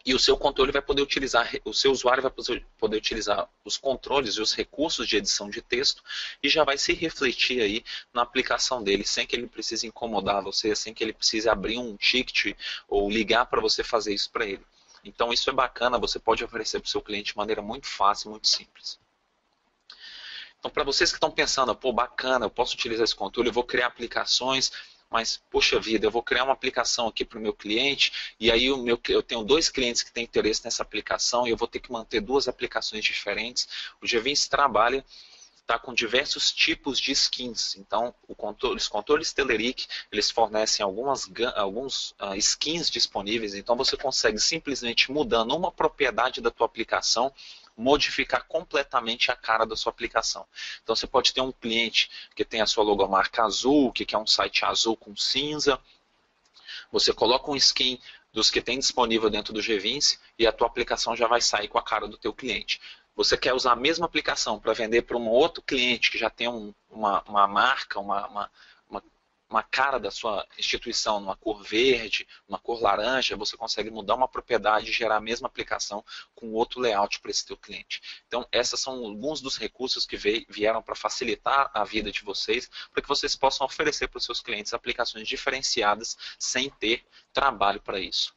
e o seu controle vai poder utilizar, o seu usuário vai poder utilizar os controles e os recursos de edição de texto e já vai se refletir aí na aplicação dele, sem que ele precise incomodar você, sem que ele precise abrir um ticket ou ligar para você fazer isso para ele. Então isso é bacana, você pode oferecer para o seu cliente de maneira muito fácil e muito simples. Então para vocês que estão pensando, pô, bacana, eu posso utilizar esse controle, eu vou criar aplicações, mas, poxa vida, eu vou criar uma aplicação aqui para o meu cliente, e aí eu tenho 2 clientes que têm interesse nessa aplicação, e eu vou ter que manter 2 aplicações diferentes. O GVINS trabalha com diversos tipos de skins. Então, os controles Telerik, eles fornecem alguns skins disponíveis, então você consegue simplesmente mudando uma propriedade da tua aplicação, modificar completamente a cara da sua aplicação. Então você pode ter um cliente que tem a sua logomarca azul, que quer um site azul com cinza. Você coloca um skin dos que tem disponível dentro do GVINS e a tua aplicação já vai sair com a cara do teu cliente. Você quer usar a mesma aplicação para vender para um outro cliente que já tem uma marca, uma cara da sua instituição, numa cor verde, numa cor laranja, você consegue mudar uma propriedade e gerar a mesma aplicação com outro layout para esse teu cliente. Então, esses são alguns dos recursos que vieram para facilitar a vida de vocês, para que vocês possam oferecer para os seus clientes aplicações diferenciadas sem ter trabalho para isso.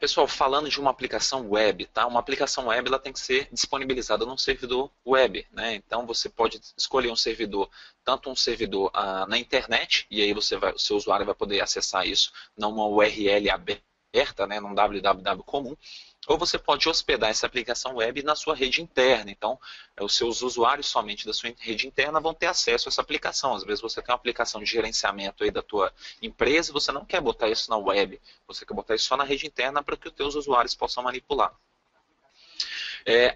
Pessoal, falando de uma aplicação web, tá? Uma aplicação web ela tem que ser disponibilizada num servidor web, né? Então você pode escolher um servidor, tanto um servidor na internet, e aí o seu usuário vai poder acessar isso numa URL aberta, né? Num www comum, ou você pode hospedar essa aplicação web na sua rede interna. Então, os seus usuários somente da sua rede interna vão ter acesso a essa aplicação. Às vezes você tem uma aplicação de gerenciamento aí da tua empresa e você não quer botar isso na web. Você quer botar isso só na rede interna para que os teus usuários possam manipular.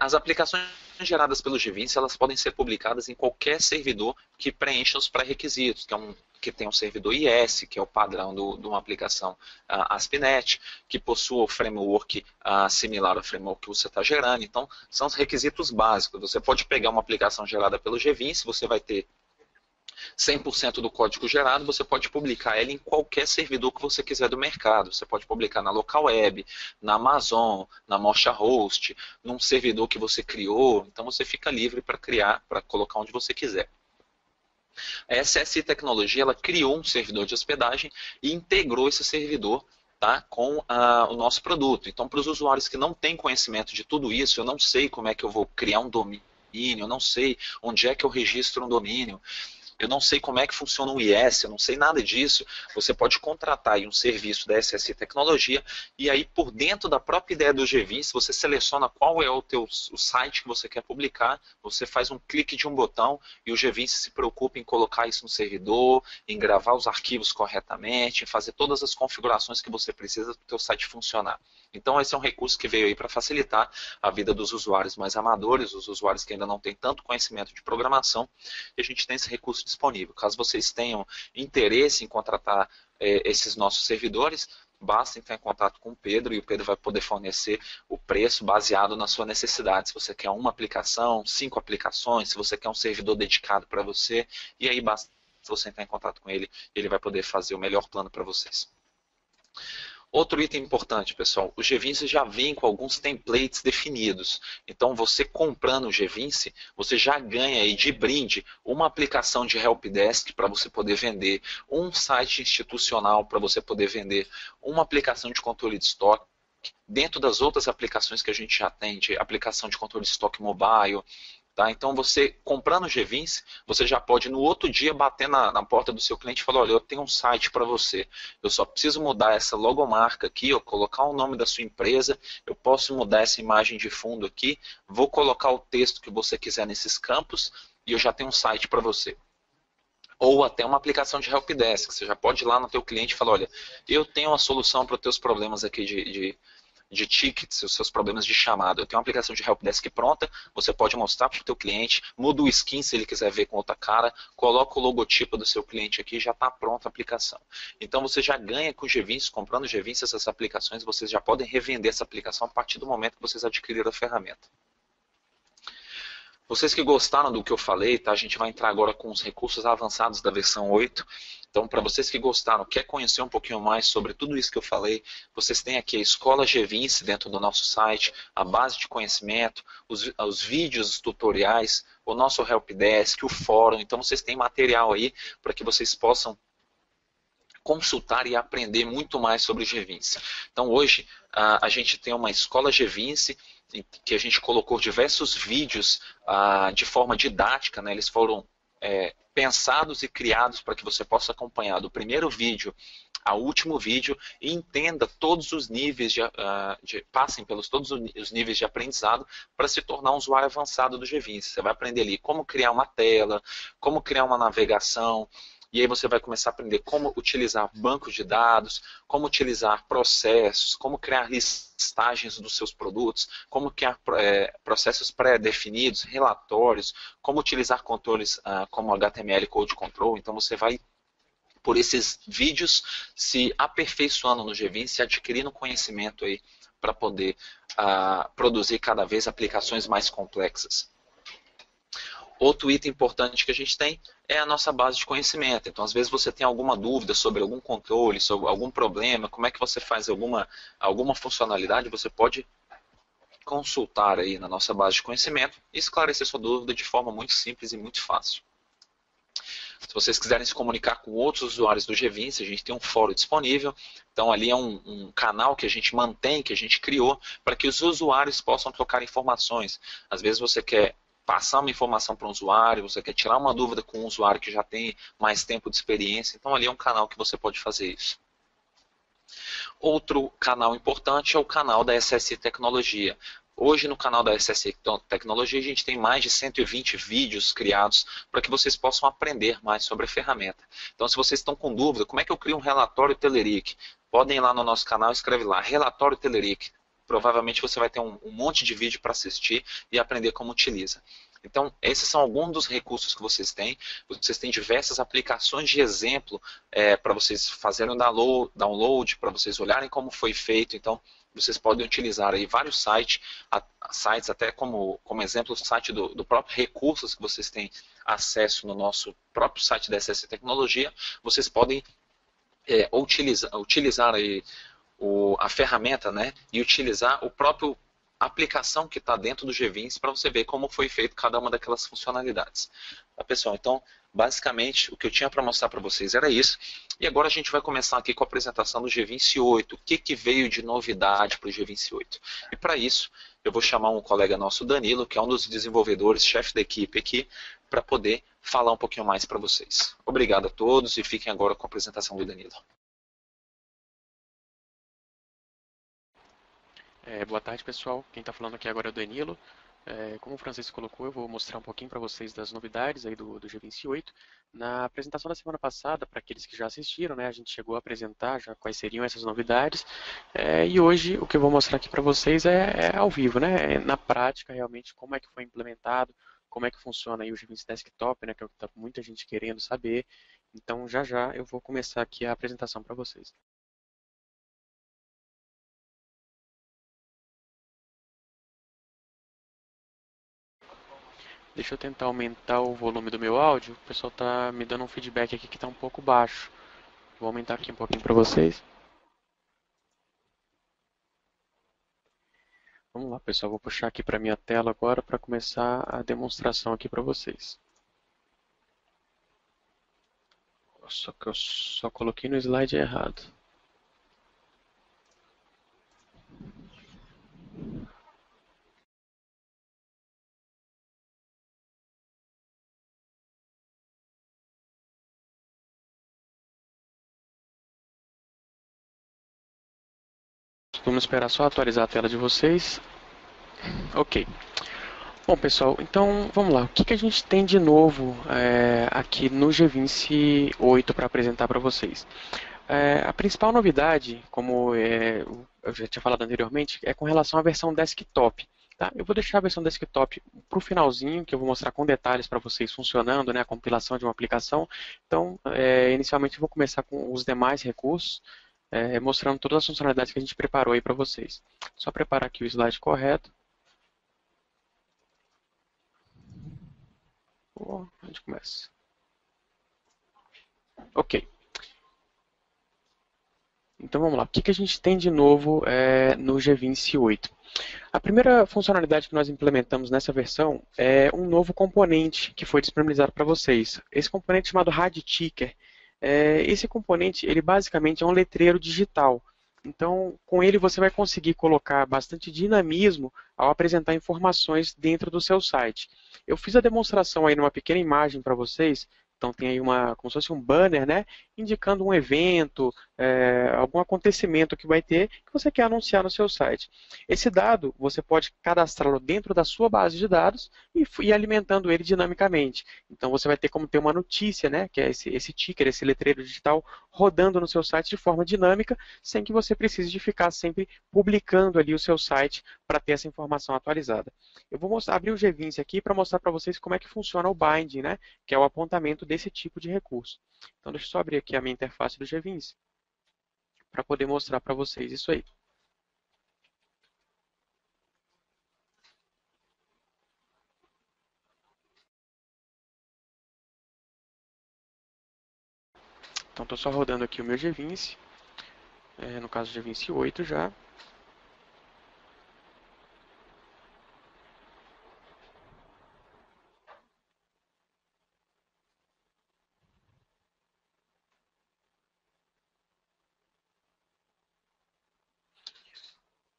As aplicações geradas pelo GVINS, elas podem ser publicadas em qualquer servidor que preencha os pré-requisitos, que tem um servidor IS, que é o padrão de uma aplicação ASP.NET, que possua o framework similar ao framework que você está gerando. Então, são os requisitos básicos. Você pode pegar uma aplicação gerada pelo GVINS, você vai ter 100% do código gerado, você pode publicar ele em qualquer servidor que você quiser do mercado. Você pode publicar na local web, na Amazon, na Mocha Host, num servidor que você criou. Então você fica livre para criar, para colocar onde você quiser. A SSI Tecnologia ela criou um servidor de hospedagem e integrou esse servidor, tá, com o nosso produto. Então, para os usuários que não têm conhecimento de tudo isso, eu não sei como é que eu vou criar um domínio, eu não sei onde é que eu registro um domínio, eu não sei como é que funciona um IS, eu não sei nada disso, você pode contratar aí um serviço da SSI Tecnologia e aí por dentro da própria ideia do GVINS, você seleciona qual é o site que você quer publicar, você faz um clique de um botão e o GVINS se preocupa em colocar isso no servidor, em gravar os arquivos corretamente, em fazer todas as configurações que você precisa para o seu site funcionar. Então esse é um recurso que veio aí para facilitar a vida dos usuários mais amadores, os usuários que ainda não têm tanto conhecimento de programação, e a gente tem esse recurso disponível. Caso vocês tenham interesse em contratar esses nossos servidores, basta entrar em contato com o Pedro e o Pedro vai poder fornecer o preço baseado na sua necessidade. Se você quer uma aplicação, 5 aplicações, se você quer um servidor dedicado para você, e aí basta você entrar em contato com ele, ele vai poder fazer o melhor plano para vocês. Outro item importante, pessoal, o GVince já vem com alguns templates definidos. Então, você comprando o GVince, você já ganha aí de brinde uma aplicação de helpdesk para você poder vender, um site institucional para você poder vender, uma aplicação de controle de estoque, dentro das outras aplicações que a gente já tem, de aplicação de controle de estoque mobile. Tá? Então, você comprando o GVince, você já pode no outro dia bater na porta do seu cliente e falar, olha, eu tenho um site para você, eu só preciso mudar essa logomarca aqui, ou colocar o nome da sua empresa, eu posso mudar essa imagem de fundo aqui, vou colocar o texto que você quiser nesses campos e eu já tenho um site para você. Ou até uma aplicação de helpdesk, você já pode ir lá no teu cliente e falar, olha, eu tenho uma solução para os teus problemas aqui de tickets, os seus problemas de chamada. Eu tenho uma aplicação de helpdesk pronta, você pode mostrar para o teu cliente, muda o skin se ele quiser ver com outra cara, coloca o logotipo do seu cliente aqui e já está pronta a aplicação. Então você já ganha com o GVince, comprando o GVince essas aplicações, vocês já podem revender essa aplicação a partir do momento que vocês adquiriram a ferramenta. Vocês que gostaram do que eu falei, tá? A gente vai entrar agora com os recursos avançados da versão 8. Então, para vocês que gostaram, quer conhecer um pouquinho mais sobre tudo isso que eu falei, vocês têm aqui a Escola GVince dentro do nosso site, a base de conhecimento, os vídeos, os tutoriais, o nosso helpdesk, o fórum. Então, vocês têm material aí para que vocês possam consultar e aprender muito mais sobre GVince. Então, hoje, a gente tem uma Escola GVince, que a gente colocou diversos vídeos de forma didática, né? Eles foram pensados e criados para que você possa acompanhar do primeiro vídeo ao último vídeo e entenda todos os níveis, passem pelos todos os níveis de aprendizado para se tornar um usuário avançado do GVince. Você vai aprender ali como criar uma tela, como criar uma navegação, e aí você vai começar a aprender como utilizar bancos de dados, como utilizar processos, como criar listagens dos seus produtos, como criar processos pré-definidos, relatórios, como utilizar controles como HTML Code Control. Então você vai, por esses vídeos, se aperfeiçoando no GVince, adquirindo conhecimento aí para poder produzir cada vez aplicações mais complexas. Outro item importante que a gente tem é a nossa base de conhecimento. Então, às vezes você tem alguma dúvida sobre algum controle, sobre algum problema, como é que você faz alguma funcionalidade, você pode consultar aí na nossa base de conhecimento e esclarecer sua dúvida de forma muito simples e muito fácil. Se vocês quiserem se comunicar com outros usuários do GVince, a gente tem um fórum disponível. Então, ali é um canal que a gente mantém, que a gente criou, para que os usuários possam trocar informações. Às vezes você quer passar uma informação para um usuário, você quer tirar uma dúvida com um usuário que já tem mais tempo de experiência, então ali é um canal que você pode fazer isso. Outro canal importante é o canal da SSI Tecnologia. Hoje no canal da SSI Tecnologia a gente tem mais de 120 vídeos criados para que vocês possam aprender mais sobre a ferramenta. Então se vocês estão com dúvida, como é que eu crio um relatório Telerik? Podem ir lá no nosso canal e escreve lá, relatório Telerik. Provavelmente você vai ter um monte de vídeo para assistir e aprender como utiliza. Então, esses são alguns dos recursos que vocês têm. Vocês têm diversas aplicações de exemplo para vocês fazerem o download, para vocês olharem como foi feito. Então, vocês podem utilizar aí vários sites até como exemplo, o site do próprio recursos que vocês têm acesso no nosso próprio site da SSI Tecnologia. Vocês podem utilizar aí a ferramenta, né, e utilizar o próprio aplicação que está dentro do GVince para você ver como foi feito cada uma daquelas funcionalidades. Tá, pessoal? Então, basicamente, o que eu tinha para mostrar para vocês era isso. E agora a gente vai começar aqui com a apresentação do GVince 8. O que veio de novidade para o GVince 8? E para isso, eu vou chamar um colega nosso, Danilo, que é um dos desenvolvedores, chefe da equipe aqui, para poder falar um pouquinho mais para vocês. Obrigado a todos e fiquem agora com a apresentação do Danilo. Boa tarde, pessoal. Quem está falando aqui agora é o Danilo. Como o Francisco colocou, eu vou mostrar um pouquinho para vocês das novidades aí do GVince 8. Na apresentação da semana passada, para aqueles que já assistiram, né, a gente chegou a apresentar já quais seriam essas novidades. E hoje o que eu vou mostrar aqui para vocês é ao vivo, né, na prática realmente como é que foi implementado, como é que funciona aí o GVince Desktop, né, que é o que está muita gente querendo saber. Então já já eu vou começar aqui a apresentação para vocês. Deixa eu tentar aumentar o volume do meu áudio. O pessoal está me dando um feedback aqui que está um pouco baixo. Vou aumentar aqui um pouquinho para vocês. Vamos lá, pessoal. Vou puxar aqui para minha tela agora para começar a demonstração aqui para vocês. Só que eu só coloquei no slide errado. Vamos esperar só atualizar a tela de vocês. Ok. Bom, pessoal, então vamos lá. O que a gente tem de novo aqui no G20 8 para apresentar para vocês? A principal novidade, como eu já tinha falado anteriormente, é com relação à versão desktop. Tá? Eu vou deixar a versão desktop para o finalzinho, que eu vou mostrar com detalhes para vocês funcionando, né, a compilação de uma aplicação. Então, inicialmente eu vou começar com os demais recursos, mostrando todas as funcionalidades que a gente preparou aí para vocês. Só preparar aqui o slide correto. A gente começa. Ok. Então vamos lá. O que a gente tem de novo no G20 8? A primeira funcionalidade que nós implementamos nessa versão é um novo componente que foi disponibilizado para vocês. Esse componente é chamado RadTicker. Esse componente, ele basicamente é um letreiro digital. Então, com ele você vai conseguir colocar bastante dinamismo ao apresentar informações dentro do seu site. Eu fiz a demonstração aí numa pequena imagem para vocês. Então tem aí como se fosse um banner, né, indicando um evento, algum acontecimento que vai ter que você quer anunciar no seu site. Esse dado você pode cadastrá-lo dentro da sua base de dados e ir alimentando ele dinamicamente. Então você vai ter como ter uma notícia, né, que é esse ticker, esse letreiro digital rodando no seu site de forma dinâmica, sem que você precise de ficar sempre publicando ali o seu site para ter essa informação atualizada. Eu vou abrir o G20 aqui para mostrar para vocês como é que funciona o binding, né, que é o apontamento desse tipo de recurso. Então deixa eu só abrir aqui a minha interface do G20 para poder mostrar para vocês isso aí. Então estou só rodando aqui o meu G20, no caso G20 8 já.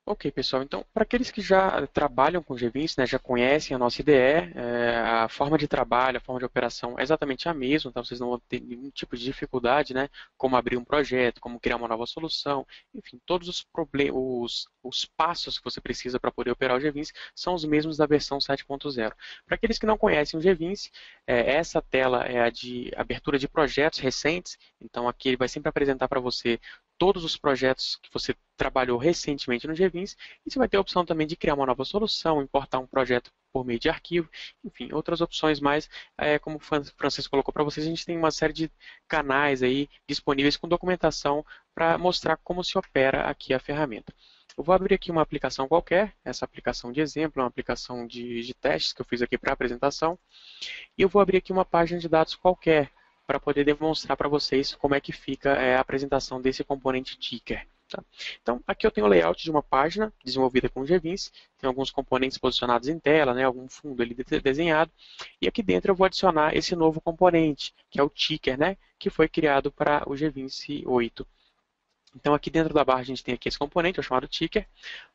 Ok, pessoal. Então, para aqueles que já trabalham com G20, né, já conhecem a nossa IDE, a forma de trabalho, a forma de operação é exatamente a mesma, então vocês não vão ter nenhum tipo de dificuldade, né, como abrir um projeto, como criar uma nova solução, enfim, todos os passos que você precisa para poder operar o G20 são os mesmos da versão 7.0. Para aqueles que não conhecem o G20, essa tela é a de abertura de projetos recentes, então aqui ele vai sempre apresentar para você todos os projetos que você trabalhou recentemente no G20 e você vai ter a opção também de criar uma nova solução, importar um projeto por meio de arquivo, enfim, outras opções mais, como o Francisco colocou para vocês, a gente tem uma série de canais aí disponíveis com documentação para mostrar como se opera aqui a ferramenta. Eu vou abrir aqui uma aplicação qualquer, essa aplicação de exemplo, é uma aplicação de testes que eu fiz aqui para a apresentação, e eu vou abrir aqui uma página de dados qualquer, para poder demonstrar para vocês como é que fica a apresentação desse componente ticker. Tá? Então, aqui eu tenho o layout de uma página desenvolvida com GVINS, tem alguns componentes posicionados em tela, né, algum fundo ali desenhado, e aqui dentro eu vou adicionar esse novo componente, que é o ticker, né, que foi criado para o G20 8. Então, aqui dentro da barra a gente tem aqui esse componente, é o chamado ticker,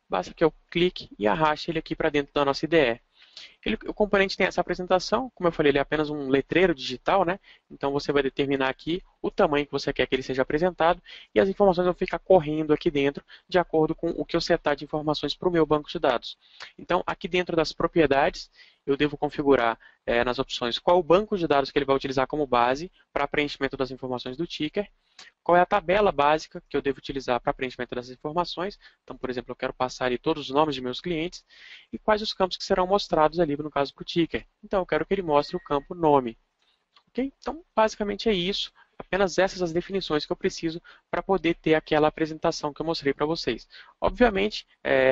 basta que eu clique e arraste ele aqui para dentro da nossa IDE. O componente tem essa apresentação, como eu falei, ele é apenas um letreiro digital, né? Então você vai determinar aqui o tamanho que você quer que ele seja apresentado e as informações vão ficar correndo aqui dentro de acordo com o que eu setar de informações para o meu banco de dados. Então aqui dentro das propriedades eu devo configurar nas opções qual o banco de dados que ele vai utilizar como base para preenchimento das informações do ticker, qual é a tabela básica que eu devo utilizar para preenchimento dessas informações. Então, por exemplo, eu quero passar ali todos os nomes de meus clientes e quais os campos que serão mostrados ali, no caso, para o ticker. Então, eu quero que ele mostre o campo nome. Okay? Então, basicamente é isso. apenas essas as definições que eu preciso para poder ter aquela apresentação que eu mostrei para vocês. Obviamente,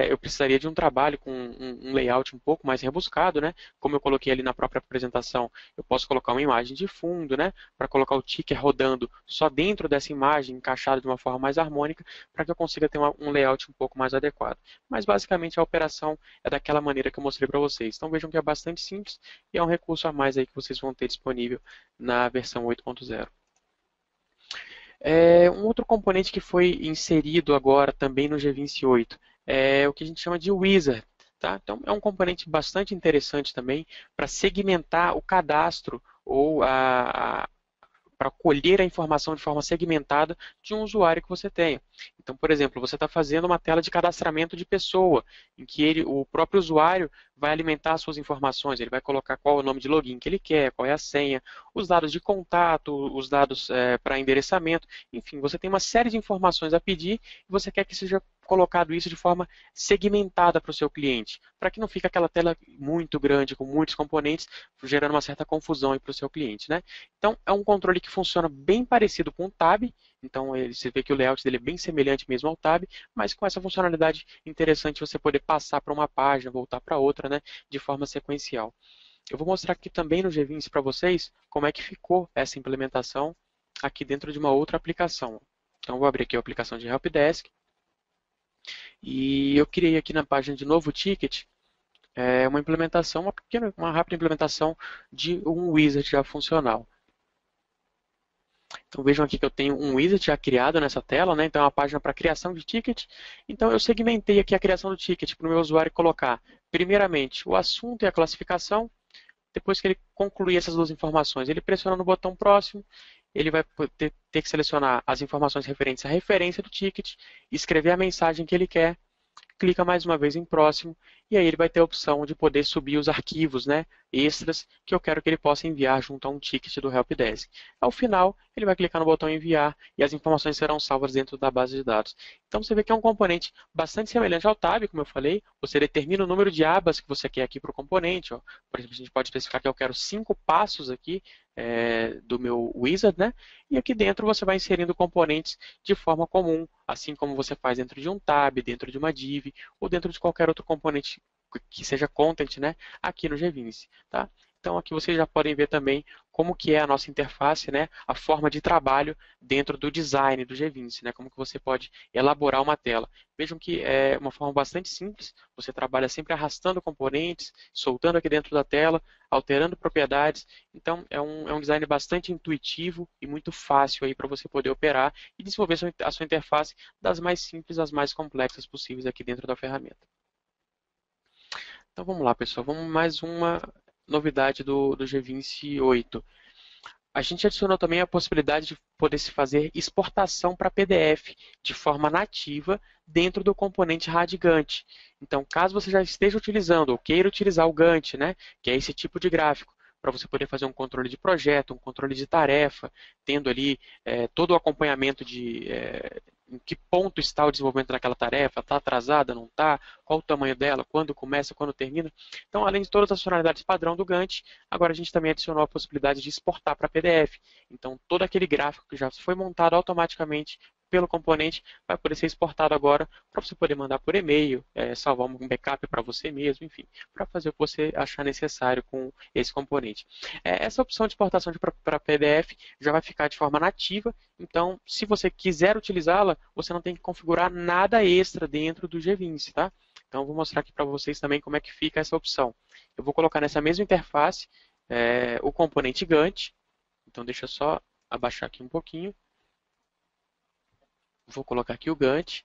eu precisaria de um trabalho com um layout um pouco mais rebuscado, né? Como eu coloquei ali na própria apresentação, eu posso colocar uma imagem de fundo, né? Para colocar o ticker rodando só dentro dessa imagem, encaixado de uma forma mais harmônica, para que eu consiga ter um layout um pouco mais adequado. Mas basicamente a operação é daquela maneira que eu mostrei para vocês. Então vejam que é bastante simples e é um recurso a mais aí que vocês vão ter disponível na versão 8.0. Um outro componente que foi inserido agora também no G28 é o que a gente chama de Wizard. Tá? Então, é um componente bastante interessante também para segmentar o cadastro ou para colher a informação de forma segmentada de um usuário que você tenha. Então, por exemplo, você está fazendo uma tela de cadastramento de pessoa, em que o próprio usuário vai alimentar as suas informações, ele vai colocar qual é o nome de login que ele quer, qual é a senha, os dados de contato, os dados para endereçamento, enfim, você tem uma série de informações a pedir e você quer que seja colocado isso de forma segmentada para o seu cliente, para que não fique aquela tela muito grande, com muitos componentes, gerando uma certa confusão para o seu cliente, né? Então, é um controle que funciona bem parecido com o Tab, então você vê que o layout dele é bem semelhante mesmo ao Tab, mas com essa funcionalidade interessante você poder passar para uma página, voltar para outra, né, de forma sequencial. Eu vou mostrar aqui também no G20 para vocês como é que ficou essa implementação aqui dentro de uma outra aplicação. Então, vou abrir aqui a aplicação de Helpdesk. E eu criei aqui na página de novo ticket uma implementação, uma rápida implementação de um wizard já funcional. Então vejam aqui que eu tenho um wizard já criado nessa tela, né? Então é uma página para criação de ticket. Então eu segmentei aqui a criação do ticket para o meu usuário colocar, primeiramente, o assunto e a classificação. Depois que ele concluir essas duas informações, ele pressiona no botão próximo, ele vai ter que selecionar as informações referentes à referência do ticket, escrever a mensagem que ele quer, clica mais uma vez em próximo e aí ele vai ter a opção de poder subir os arquivos, né, extras que eu quero que ele possa enviar junto a um ticket do Helpdesk. Ao final, ele vai clicar no botão enviar e as informações serão salvas dentro da base de dados. Então você vê que é um componente bastante semelhante ao Tab, como eu falei. Você determina o número de abas que você quer aqui para o componente. Ó. Por exemplo, a gente pode especificar que eu quero 5 passos aqui do meu wizard, né? E aqui dentro você vai inserindo componentes de forma comum, assim como você faz dentro de um Tab, dentro de uma div ou dentro de qualquer outro componente que seja content, né, aqui no G20, tá? Então aqui vocês já podem ver também como que é a nossa interface, né, a forma de trabalho dentro do design do G20, né, como que você pode elaborar uma tela. Vejam que é uma forma bastante simples, você trabalha sempre arrastando componentes, soltando aqui dentro da tela, alterando propriedades, então é um design bastante intuitivo e muito fácil aí para você poder operar e desenvolver a sua interface das mais simples às mais complexas possíveis aqui dentro da ferramenta. Então vamos lá, pessoal, vamos mais uma novidade do G28. A gente adicionou também a possibilidade de poder se fazer exportação para PDF de forma nativa dentro do componente RAD Gantt. Então, caso você já esteja utilizando ou queira utilizar o Gantt, né, que é esse tipo de gráfico, para você poder fazer um controle de projeto, um controle de tarefa, tendo ali todo o acompanhamento de em que ponto está o desenvolvimento daquela tarefa, está atrasada, não está, qual o tamanho dela, quando começa, quando termina. Então, além de todas as funcionalidades padrão do Gantt, agora a gente também adicionou a possibilidade de exportar para PDF. Então, todo aquele gráfico que já foi montado automaticamente pelo componente vai poder ser exportado agora para você poder mandar por e-mail, salvar um backup para você mesmo, enfim, para fazer o que você achar necessário com esse componente. Essa opção de exportação para PDF já vai ficar de forma nativa, então se você quiser utilizá-la, você não tem que configurar nada extra dentro do G20, tá? Então eu vou mostrar aqui para vocês também como é que fica essa opção. Eu vou colocar nessa mesma interface o componente Gantt, então deixa eu só abaixar aqui um pouquinho. Vou colocar aqui o Gantt.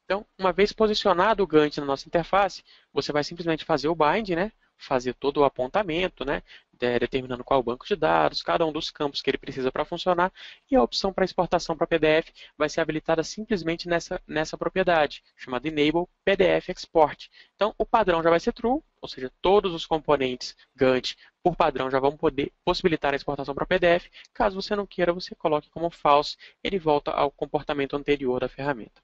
Então, uma vez posicionado o Gantt na nossa interface, você vai simplesmente fazer o bind, né? Fazer todo o apontamento, né? Determinando qual o banco de dados, cada um dos campos que ele precisa para funcionar, e a opção para exportação para PDF vai ser habilitada simplesmente nessa propriedade, chamada Enable PDF Export. Então, o padrão já vai ser true, ou seja, todos os componentes Gantt, por padrão, já vão poder possibilitar a exportação para PDF. Caso você não queira, você coloque como false, ele volta ao comportamento anterior da ferramenta.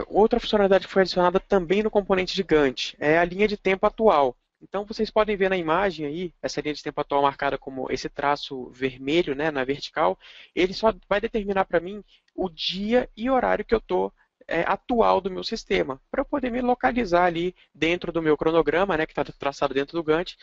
Outra funcionalidade que foi adicionada também no componente de Gantt é a linha de tempo atual. Então, vocês podem ver na imagem aí, essa linha de tempo atual marcada como esse traço vermelho, né, na vertical, ele só vai determinar para mim o dia e horário que eu estou atual do meu sistema, para eu poder me localizar ali dentro do meu cronograma, né, que está traçado dentro do Gantt,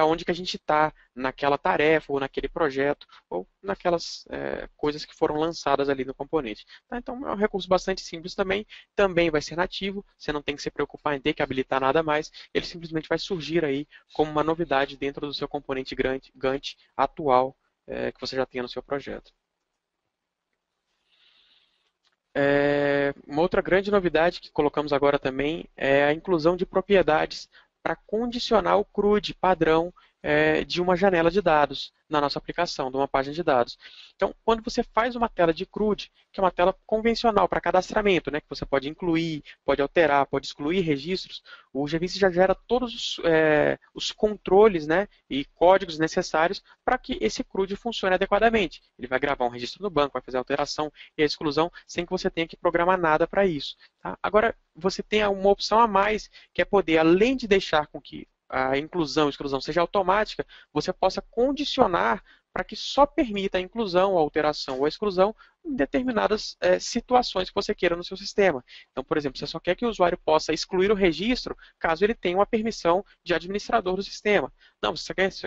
onde que a gente está naquela tarefa, ou naquele projeto, ou naquelas coisas que foram lançadas ali no componente. Tá? Então, é um recurso bastante simples também vai ser nativo, você não tem que se preocupar em ter que habilitar nada mais, ele simplesmente vai surgir aí como uma novidade dentro do seu componente Gantt atual que você já tem no seu projeto. Uma outra grande novidade que colocamos agora também é a inclusão de propriedades para condicionar o CRUD padrão de uma janela de dados na nossa aplicação, de uma página de dados. Então, quando você faz uma tela de CRUD, que é uma tela convencional para cadastramento, né, que você pode incluir, pode alterar, pode excluir registros, o GVince já gera todos os controles, né, e códigos necessários para que esse CRUD funcione adequadamente. Ele vai gravar um registro no banco, vai fazer a alteração e a exclusão sem que você tenha que programar nada para isso. Tá? Agora, você tem uma opção a mais, que é poder, além de deixar com que a inclusão e exclusão seja automática, você possa condicionar para que só permita a inclusão, a alteração ou a exclusão em determinadas situações que você queira no seu sistema. Então, por exemplo, você só quer que o usuário possa excluir o registro caso ele tenha uma permissão de administrador do sistema. Não,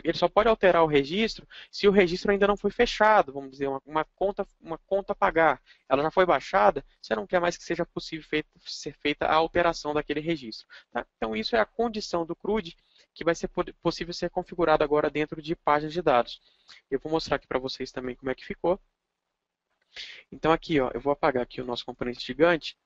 ele só pode alterar o registro se o registro ainda não foi fechado, vamos dizer, uma conta a pagar. Ela já foi baixada, você não quer mais que seja possível ser feita a alteração daquele registro. Tá? Então, isso é a condição do CRUD que vai ser possível ser configurado agora dentro de páginas de dados. Eu vou mostrar aqui para vocês também como é que ficou. Então aqui, ó, eu vou apagar aqui o nosso componente gigante.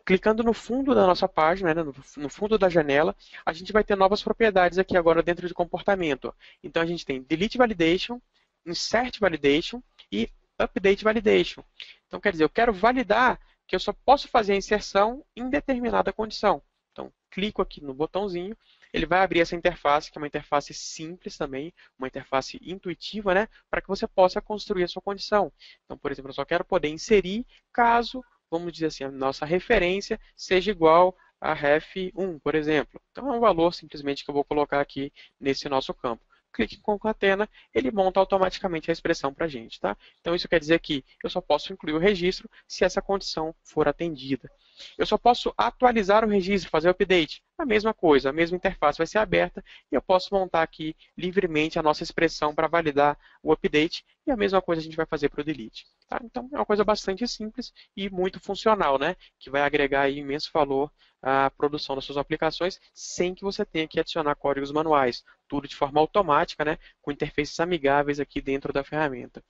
Clicando no fundo da nossa página, né, no fundo da janela, a gente vai ter novas propriedades aqui agora dentro de comportamento. Ó. Então a gente tem Delete Validation, Insert Validation e Update Validation. Então quer dizer, eu quero validar que eu só posso fazer a inserção em determinada condição. Então clico aqui no botãozinho, ele vai abrir essa interface, que é uma interface simples também, uma interface intuitiva, né, para que você possa construir a sua condição. Então, por exemplo, eu só quero poder inserir caso, vamos dizer assim, a nossa referência seja igual a ref1, por exemplo. Então, é um valor simplesmente que eu vou colocar aqui nesse nosso campo. Clique em concatena, ele monta automaticamente a expressão para a gente. Tá? Então, isso quer dizer que eu só posso incluir o registro se essa condição for atendida. Eu só posso atualizar o registro, fazer o update. A mesma coisa, a mesma interface vai ser aberta e eu posso montar aqui livremente a nossa expressão para validar o update e a mesma coisa a gente vai fazer para o delete. Tá? Então é uma coisa bastante simples e muito funcional, né? Que vai agregar aí imenso valor à produção das suas aplicações sem que você tenha que adicionar códigos manuais. Tudo de forma automática, né? Com interfaces amigáveis aqui dentro da ferramenta.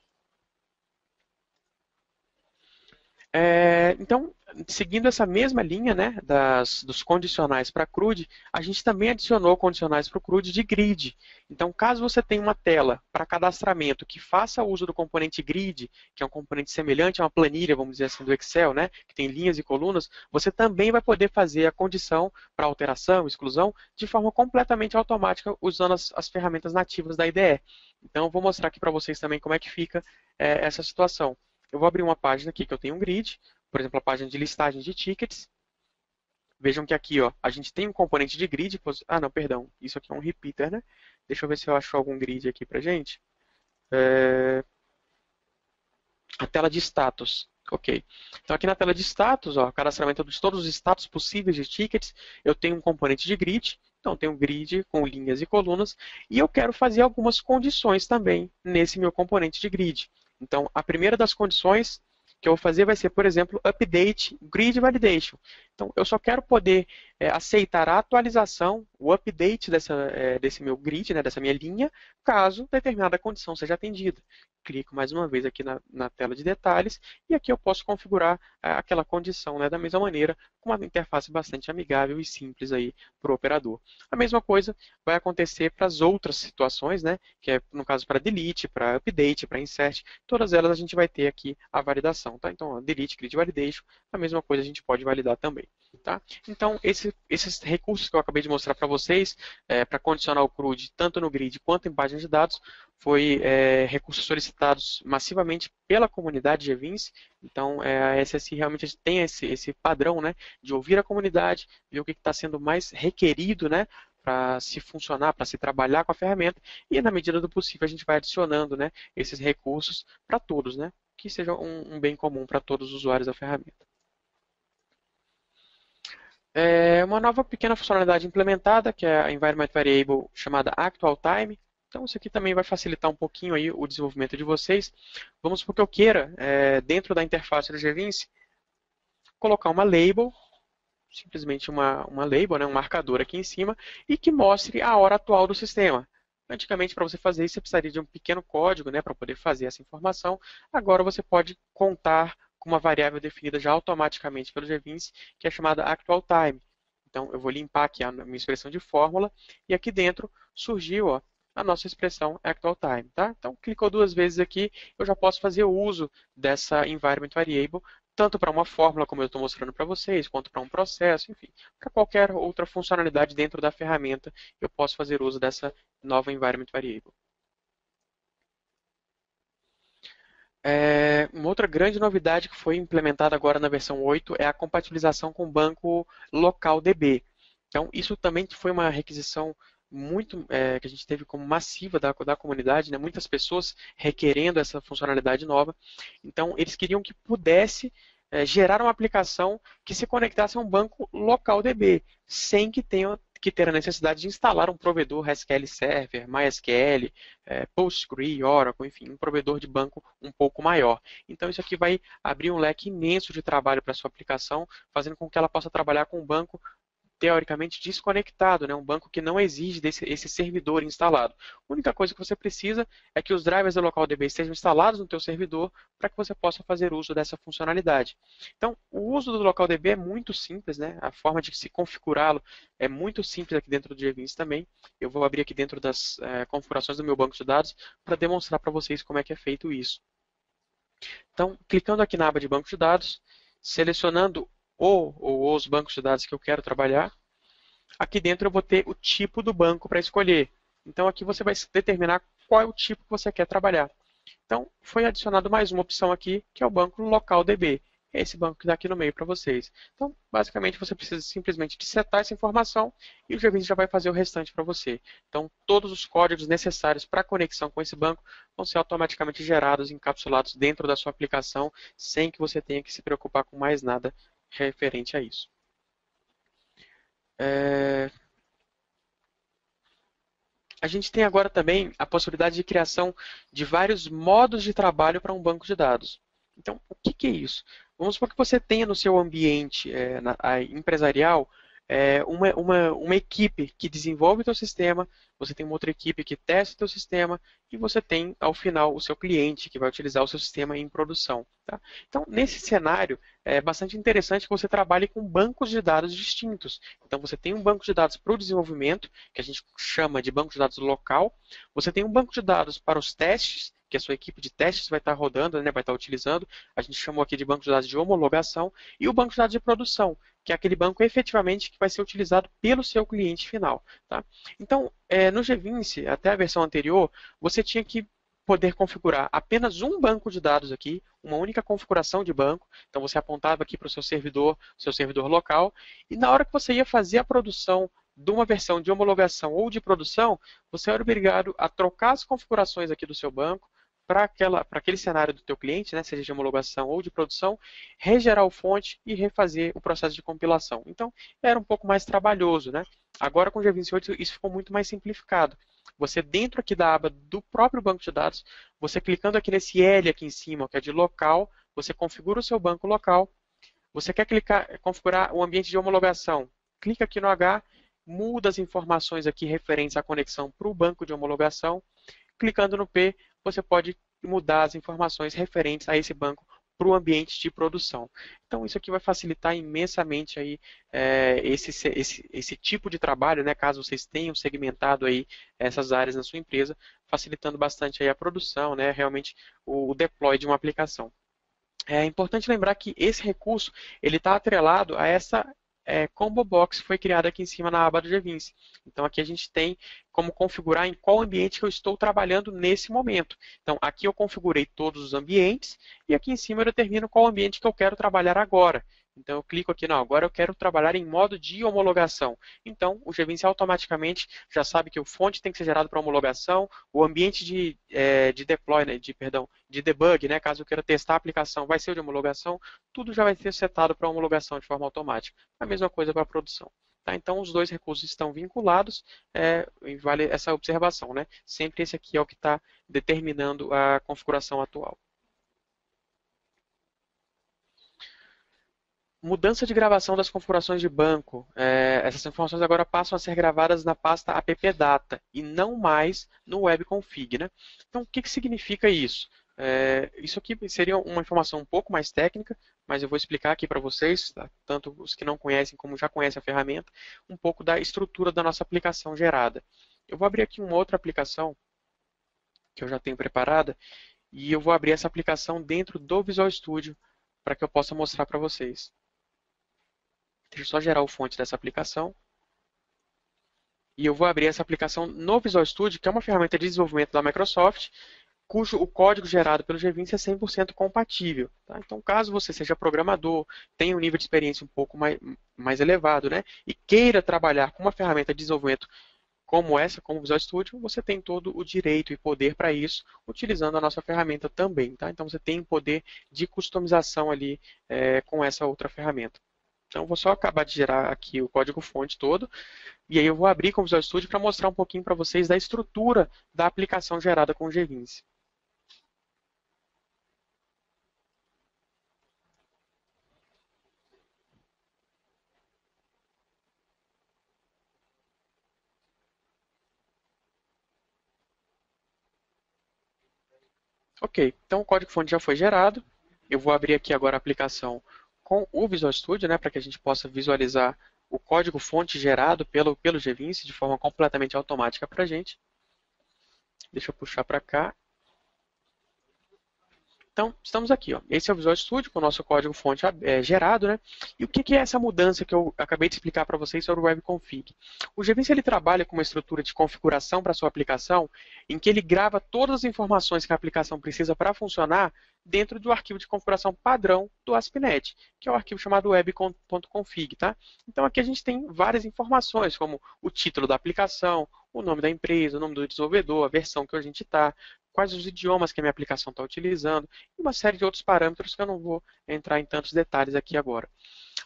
Então, seguindo essa mesma linha, né, dos condicionais para CRUD, a gente também adicionou condicionais para o CRUD de grid. Então, caso você tenha uma tela para cadastramento que faça uso do componente grid, que é um componente semelhante a uma planilha, vamos dizer assim, do Excel, né, que tem linhas e colunas, você também vai poder fazer a condição para alteração, exclusão, de forma completamente automática, usando as ferramentas nativas da IDE. Então, eu vou mostrar aqui para vocês também como é que fica essa situação. Eu vou abrir uma página aqui que eu tenho um grid, por exemplo, a página de listagem de tickets. Vejam que aqui ó, a gente tem um componente de grid. Ah, não, perdão. Isso aqui é um repeater, né? Deixa eu ver se eu acho algum grid aqui pra gente. A tela de status. Ok. Então aqui na tela de status, ó, cadastramento de todos os status possíveis de tickets, eu tenho um componente de grid. Então, tem um grid com linhas e colunas. E eu quero fazer algumas condições também nesse meu componente de grid. Então, a primeira das condições que eu vou fazer vai ser, por exemplo, update grid validation. Então, eu só quero poder aceitar a atualização, o update desse meu grid, né, dessa minha linha, caso determinada condição seja atendida. Clico mais uma vez aqui na tela de detalhes e aqui eu posso configurar aquela condição, né, da mesma maneira, com uma interface bastante amigável e simples aí para o operador. A mesma coisa vai acontecer para as outras situações, né, que é no caso para delete, para update, para insert, todas elas a gente vai ter aqui a validação. Tá? Então, ó, delete, grid validation, a mesma coisa a gente pode validar também. Tá? Então, esses recursos que eu acabei de mostrar para vocês, para condicionar o CRUD tanto no grid quanto em páginas de dados, foi recursos solicitados massivamente pela comunidade GVince. Então, a SSI realmente tem esse padrão, né, de ouvir a comunidade, ver o que está sendo mais requerido, né, para se funcionar, para se trabalhar com a ferramenta, e na medida do possível a gente vai adicionando, né, esses recursos para todos, né, que seja um bem comum para todos os usuários da ferramenta. Uma nova pequena funcionalidade implementada, que é a Environment Variable chamada Actual Time. Então, isso aqui também vai facilitar um pouquinho aí o desenvolvimento de vocês. Vamos supor que eu queira, dentro da interface do GVince, colocar uma label, simplesmente uma label, né, um marcador aqui em cima, e que mostre a hora atual do sistema. Antigamente, para você fazer isso, você precisaria de um pequeno código, né, para poder fazer essa informação. Agora você pode contar com uma variável definida já automaticamente pelo GVince, que é chamada Actual Time. Então, eu vou limpar aqui a minha expressão de fórmula, e aqui dentro surgiu, ó, a nossa expressão Actual Time. Tá? Então, clicou 2 vezes aqui, eu já posso fazer uso dessa Environment Variable, tanto para uma fórmula, como eu estou mostrando para vocês, quanto para um processo, enfim, para qualquer outra funcionalidade dentro da ferramenta, eu posso fazer uso dessa nova Environment Variable. Uma outra grande novidade que foi implementada agora na versão 8 é a compatibilização com o banco local DB. Então, isso também foi uma requisição muito que a gente teve como massiva da comunidade, né? Muitas pessoas requerendo essa funcionalidade nova. Então, eles queriam que pudesse gerar uma aplicação que se conectasse a um banco local DB, sem que tenha que ter a necessidade de instalar um provedor SQL Server, MySQL, PostgreSQL, Oracle, enfim, um provedor de banco um pouco maior. Então, isso aqui vai abrir um leque imenso de trabalho para a sua aplicação, fazendo com que ela possa trabalhar com um banco teoricamente desconectado, né? Um banco que não exige esse servidor instalado. A única coisa que você precisa é que os drivers do LocalDB estejam instalados no teu servidor para que você possa fazer uso dessa funcionalidade. Então, o uso do LocalDB é muito simples, né? A forma de se configurá-lo é muito simples aqui dentro do GVince também. Eu vou abrir aqui dentro das configurações do meu banco de dados para demonstrar para vocês como é que é feito isso. Então, clicando aqui na aba de banco de dados, selecionando ou os bancos de dados que eu quero trabalhar. Aqui dentro eu vou ter o tipo do banco para escolher. Então aqui você vai determinar qual é o tipo que você quer trabalhar. Então foi adicionado mais uma opção aqui, que é o banco local DB. É esse banco que está aqui no meio para vocês. Então, basicamente, você precisa simplesmente de setar essa informação e o GVince já vai fazer o restante para você. Então, todos os códigos necessários para a conexão com esse banco vão ser automaticamente gerados, encapsulados dentro da sua aplicação, sem que você tenha que se preocupar com mais nada referente a isso. A gente tem agora também a possibilidade de criação de vários modos de trabalho para um banco de dados. Então, o que é isso? Vamos supor que você tenha no seu ambiente empresarial uma equipe que desenvolve o seu sistema, você tem uma outra equipe que testa o seu sistema e você tem, ao final, o seu cliente que vai utilizar o seu sistema em produção. Tá? Então, nesse cenário, é bastante interessante que você trabalhe com bancos de dados distintos. Então, você tem um banco de dados para o desenvolvimento, que a gente chama de banco de dados local. Você tem um banco de dados para os testes, que a sua equipe de testes vai estar rodando, né, vai estar utilizando. A gente chamou aqui de banco de dados de homologação. E o banco de dados de produção, que é aquele banco efetivamente que vai ser utilizado pelo seu cliente final. Tá? Então, no GVince, até a versão anterior, você tinha que poder configurar apenas um banco de dados aqui, uma única configuração de banco. Então, você apontava aqui para o seu servidor local, e na hora que você ia fazer a produção de uma versão de homologação ou de produção, você era obrigado a trocar as configurações aqui do seu banco para aquele cenário do teu cliente, né, seja de homologação ou de produção, regerar o fonte e refazer o processo de compilação. Então, era um pouco mais trabalhoso, né? Agora, com o GVince 8, isso ficou muito mais simplificado. Você, dentro aqui da aba do próprio banco de dados, você clicando aqui nesse L aqui em cima, que é de local, você configura o seu banco local. Você quer configurar o ambiente de homologação, clica aqui no H, muda as informações aqui referentes à conexão para o banco de homologação. Clicando no P, você pode mudar as informações referentes a esse banco para o ambiente de produção. Então, isso aqui vai facilitar imensamente aí, esse tipo de trabalho, né, caso vocês tenham segmentado aí essas áreas na sua empresa, facilitando bastante aí a produção, né, realmente o deploy de uma aplicação. É importante lembrar que esse recurso ele está atrelado a essa Combo Box que foi criada aqui em cima na aba do GVince. Então aqui a gente tem como configurar em qual ambiente que eu estou trabalhando nesse momento. Então aqui eu configurei todos os ambientes e aqui em cima eu determino qual ambiente que eu quero trabalhar agora. Então eu clico aqui, não, agora eu quero trabalhar em modo de homologação. Então o GVince automaticamente já sabe que o fonte tem que ser gerado para homologação, o ambiente de deploy, né, de debug, né, caso eu queira testar a aplicação, vai ser o de homologação, tudo já vai ser setado para homologação de forma automática. A mesma coisa para a produção. Tá? Então os dois recursos estão vinculados, e vale essa observação, né? Sempre esse aqui é o que está determinando a configuração atual. Mudança de gravação das configurações de banco. Essas informações agora passam a ser gravadas na pasta appdata e não mais no webconfig, né? Então, o que significa isso? Isso aqui seria uma informação um pouco mais técnica, mas eu vou explicar aqui para vocês, tá? Tanto os que não conhecem como já conhecem a ferramenta, um pouco da estrutura da nossa aplicação gerada. Eu vou abrir aqui uma outra aplicação que eu já tenho preparada e eu vou abrir essa aplicação dentro do Visual Studio para que eu possa mostrar para vocês. Deixa eu só gerar o fonte dessa aplicação. E eu vou abrir essa aplicação no Visual Studio, que é uma ferramenta de desenvolvimento da Microsoft, cujo o código gerado pelo GVince é 100% compatível. Tá? Então, caso você seja programador, tenha um nível de experiência um pouco mais elevado, né, e queira trabalhar com uma ferramenta de desenvolvimento como essa, como o Visual Studio, você tem todo o direito e poder para isso, utilizando a nossa ferramenta também. Tá? Então, você tem poder de customização ali com essa outra ferramenta. Então, vou só acabar de gerar aqui o código-fonte todo, e aí eu vou abrir com o Visual Studio para mostrar um pouquinho para vocês da estrutura da aplicação gerada com o GVince. Ok, então o código-fonte já foi gerado. Eu vou abrir aqui agora a aplicação com o Visual Studio, né, para que a gente possa visualizar o código-fonte gerado pelo GVince de forma completamente automática para a gente. Deixa eu puxar para cá. Então, estamos aqui. Ó. Esse é o Visual Studio com o nosso código-fonte gerado. Né? E o que é essa mudança que eu acabei de explicar para vocês sobre o webconfig? O GVince ele trabalha com uma estrutura de configuração para a sua aplicação, em que ele grava todas as informações que a aplicação precisa para funcionar dentro do arquivo de configuração padrão do ASP.NET, que é o arquivo chamado web.config. Tá? Então, aqui a gente tem várias informações, como o título da aplicação, o nome da empresa, o nome do desenvolvedor, a versão que a gente está, quais os idiomas que a minha aplicação está utilizando, e uma série de outros parâmetros que eu não vou entrar em tantos detalhes aqui agora.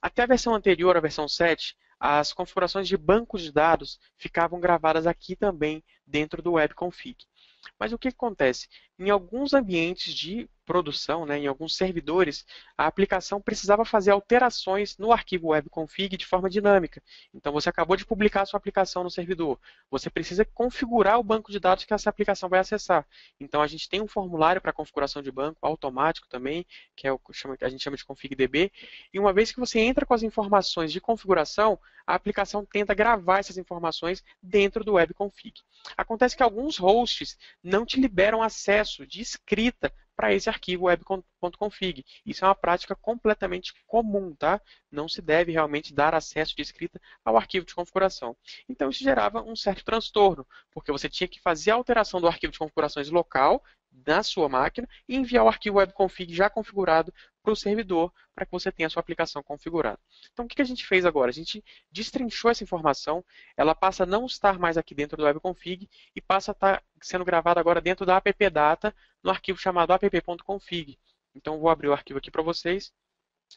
Até a versão anterior, a versão 7, as configurações de bancos de dados ficavam gravadas aqui também dentro do webconfig. Mas o que acontece? Em alguns ambientes de produção, né, em alguns servidores, a aplicação precisava fazer alterações no arquivo webconfig de forma dinâmica. Então, você acabou de publicar a sua aplicação no servidor. Você precisa configurar o banco de dados que essa aplicação vai acessar. Então, a gente tem um formulário para configuração de banco automático também, que é o que a gente chama de config.db. E uma vez que você entra com as informações de configuração, a aplicação tenta gravar essas informações dentro do webconfig. Acontece que alguns hosts não te liberam acesso de escrita para esse arquivo web.config. Isso é uma prática completamente comum, tá? Não se deve realmente dar acesso de escrita ao arquivo de configuração. Então isso gerava um certo transtorno, porque você tinha que fazer a alteração do arquivo de configurações local na sua máquina e enviar o arquivo webconfig já configurado para o servidor para que você tenha a sua aplicação configurada. Então o que a gente fez agora? A gente destrinchou essa informação, ela passa a não estar mais aqui dentro do webconfig e passa a estar sendo gravada agora dentro da appdata no arquivo chamado app.config. Então vou abrir o arquivo aqui para vocês.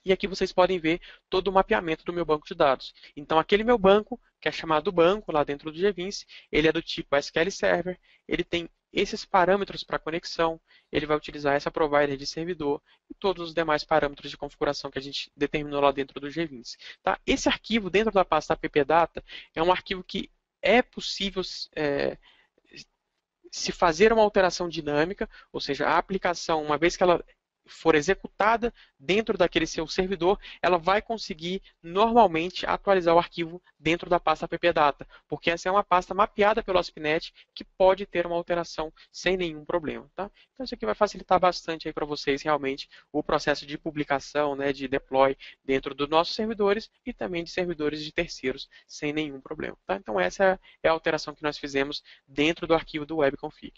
E aqui vocês podem ver todo o mapeamento do meu banco de dados. Então, aquele meu banco, que é chamado banco lá dentro do GVince, ele é do tipo SQL Server, ele tem esses parâmetros para conexão, ele vai utilizar essa provider de servidor e todos os demais parâmetros de configuração que a gente determinou lá dentro do GVince. Tá? Esse arquivo dentro da pasta appdata é um arquivo que é possível se fazer uma alteração dinâmica, ou seja, a aplicação, uma vez que ela for executada dentro daquele seu servidor, ela vai conseguir normalmente atualizar o arquivo dentro da pasta appdata, porque essa é uma pasta mapeada pelo ASP.NET que pode ter uma alteração sem nenhum problema. Tá? Então isso aqui vai facilitar bastante para vocês realmente o processo de publicação, né, de deploy dentro dos nossos servidores e também de servidores de terceiros sem nenhum problema. Tá? Então essa é a alteração que nós fizemos dentro do arquivo do webconfig.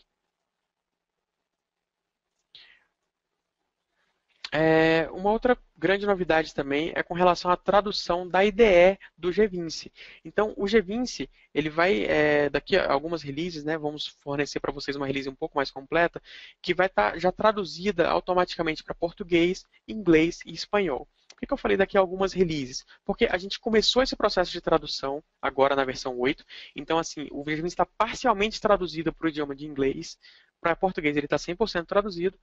Uma outra grande novidade também é com relação à tradução da IDE do GVinci. Então, o GVinci, ele vai, daqui a algumas releases, né, vamos fornecer para vocês uma release um pouco mais completa, que vai estar já traduzida automaticamente para português, inglês e espanhol. Por que eu falei daqui a algumas releases? Porque a gente começou esse processo de tradução agora na versão 8, então assim, o GVinci está parcialmente traduzido para o idioma de inglês, para português ele está 100% traduzido,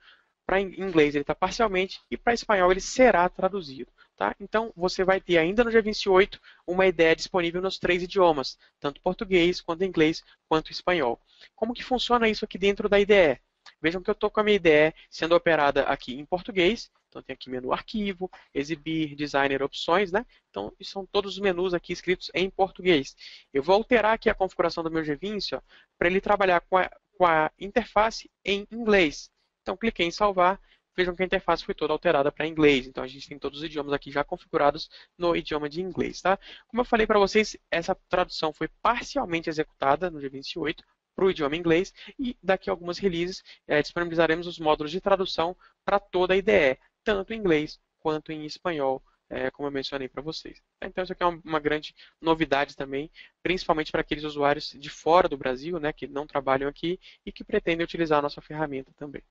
para inglês ele está parcialmente e para espanhol ele será traduzido. Tá? Então você vai ter ainda no G28 uma ideia disponível nos 3 idiomas, tanto português, quanto inglês, quanto espanhol. Como que funciona isso aqui dentro da IDE? Vejam que eu estou com a minha IDE sendo operada aqui em português, então tem aqui menu arquivo, exibir, designer, opções, né? Então são todos os menus aqui escritos em português. Eu vou alterar aqui a configuração do meu GVinci para ele trabalhar com a interface em inglês. Então, cliquei em salvar, vejam que a interface foi toda alterada para inglês. Então, a gente tem todos os idiomas aqui já configurados no idioma de inglês. Tá? Como eu falei para vocês, essa tradução foi parcialmente executada no G28 para o idioma inglês e daqui a algumas releases disponibilizaremos os módulos de tradução para toda a IDE, tanto em inglês quanto em espanhol, como eu mencionei para vocês. Então, isso aqui é uma grande novidade também, principalmente para aqueles usuários de fora do Brasil, né, que não trabalham aqui e que pretendem utilizar a nossa ferramenta também.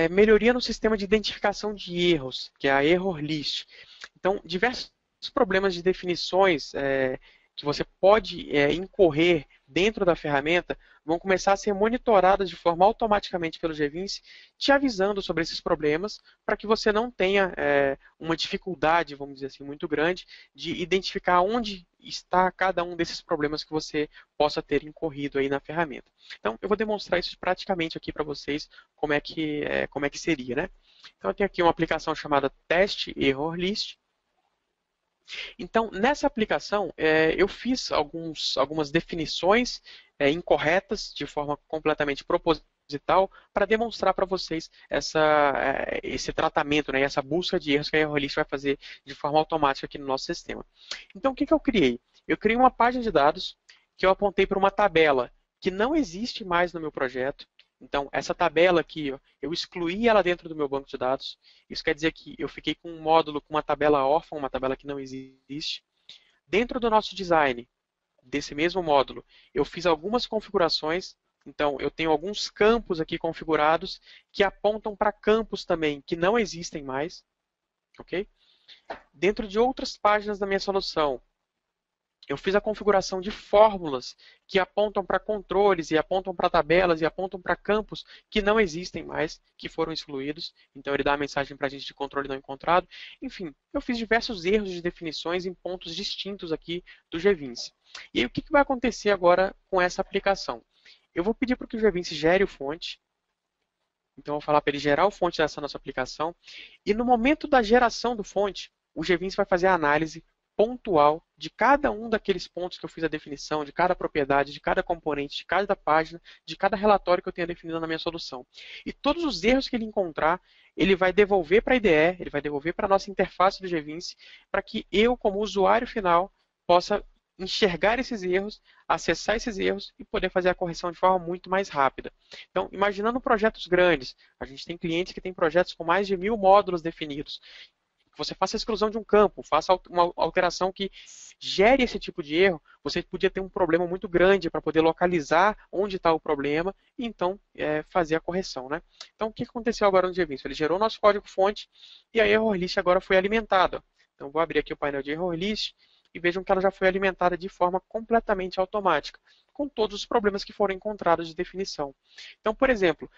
Melhoria no sistema de identificação de erros, que é a Error List. Então, diversos problemas de definições que você pode incorrer dentro da ferramenta vão começar a ser monitoradas de forma automaticamente pelo GVinci, te avisando sobre esses problemas, para que você não tenha uma dificuldade, vamos dizer assim, muito grande de identificar onde está cada um desses problemas que você possa ter incorrido aí na ferramenta. Então, eu vou demonstrar isso praticamente aqui para vocês, como é que seria, né? Então, eu tenho aqui uma aplicação chamada Test Error List. Então, nessa aplicação, eu fiz algumas definições incorretas, de forma completamente proposital, para demonstrar para vocês esse tratamento, né, essa busca de erros que a Error List vai fazer de forma automática aqui no nosso sistema. Então, o que eu criei? Eu criei uma página de dados que eu apontei para uma tabela que não existe mais no meu projeto. Então, essa tabela aqui, ó, eu excluí ela dentro do meu banco de dados. Isso quer dizer que eu fiquei com um módulo com uma tabela órfã, uma tabela que não existe. Dentro do nosso design, desse mesmo módulo, eu fiz algumas configurações. Então, eu tenho alguns campos aqui configurados que apontam para campos também que não existem mais. Ok? Dentro de outras páginas da minha solução, eu fiz a configuração de fórmulas que apontam para controles e apontam para tabelas e apontam para campos que não existem mais, que foram excluídos. Então ele dá a mensagem para a gente de controle não encontrado. Enfim, eu fiz diversos erros de definições em pontos distintos aqui do GVinci. E aí o que vai acontecer agora com essa aplicação? Eu vou pedir para que o GVinci gere o fonte. Então eu vou falar para ele gerar o fonte dessa nossa aplicação. E no momento da geração do fonte, o GVinci vai fazer a análise pontual de cada um daqueles pontos que eu fiz a definição, de cada propriedade, de cada componente, de cada página, de cada relatório que eu tenha definido na minha solução. E todos os erros que ele encontrar, ele vai devolver para a IDE, ele vai devolver para a nossa interface do GVinci, para que eu, como usuário final, possa enxergar esses erros, acessar esses erros e poder fazer a correção de forma muito mais rápida. Então, imaginando projetos grandes, a gente tem clientes que têm projetos com mais de 1000 módulos definidos. Você faça a exclusão de um campo, faça uma alteração que gere esse tipo de erro, você podia ter um problema muito grande para poder localizar onde está o problema e então fazer a correção. Né? Então, o que aconteceu agora no GVinci? Ele gerou o nosso código-fonte e a Error List agora foi alimentada. Então, vou abrir aqui o painel de Error List e vejam que ela já foi alimentada de forma completamente automática, com todos os problemas que foram encontrados de definição. Então, por exemplo,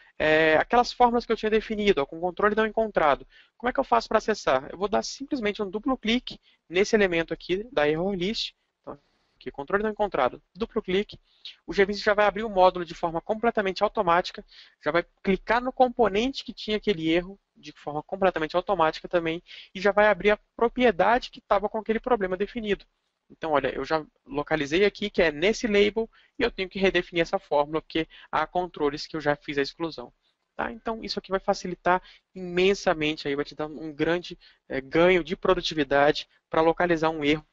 aquelas fórmulas que eu tinha definido, ó, com controle não encontrado, como é que eu faço para acessar? Eu vou dar simplesmente um duplo clique nesse elemento aqui da Error List, então, aqui, controle não encontrado, duplo clique, o GVinci já vai abrir o módulo de forma completamente automática, já vai clicar no componente que tinha aquele erro, de forma completamente automática também, e já vai abrir a propriedade que estava com aquele problema definido. Então, olha, eu já localizei aqui que é nesse label e eu tenho que redefinir essa fórmula porque há controles que eu já fiz a exclusão. Tá? Então, isso aqui vai facilitar imensamente, aí vai te dar um grande ganho de produtividade para localizar um erro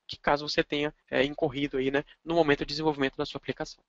que caso você tenha incorrido aí, né, no momento de desenvolvimento da sua aplicação.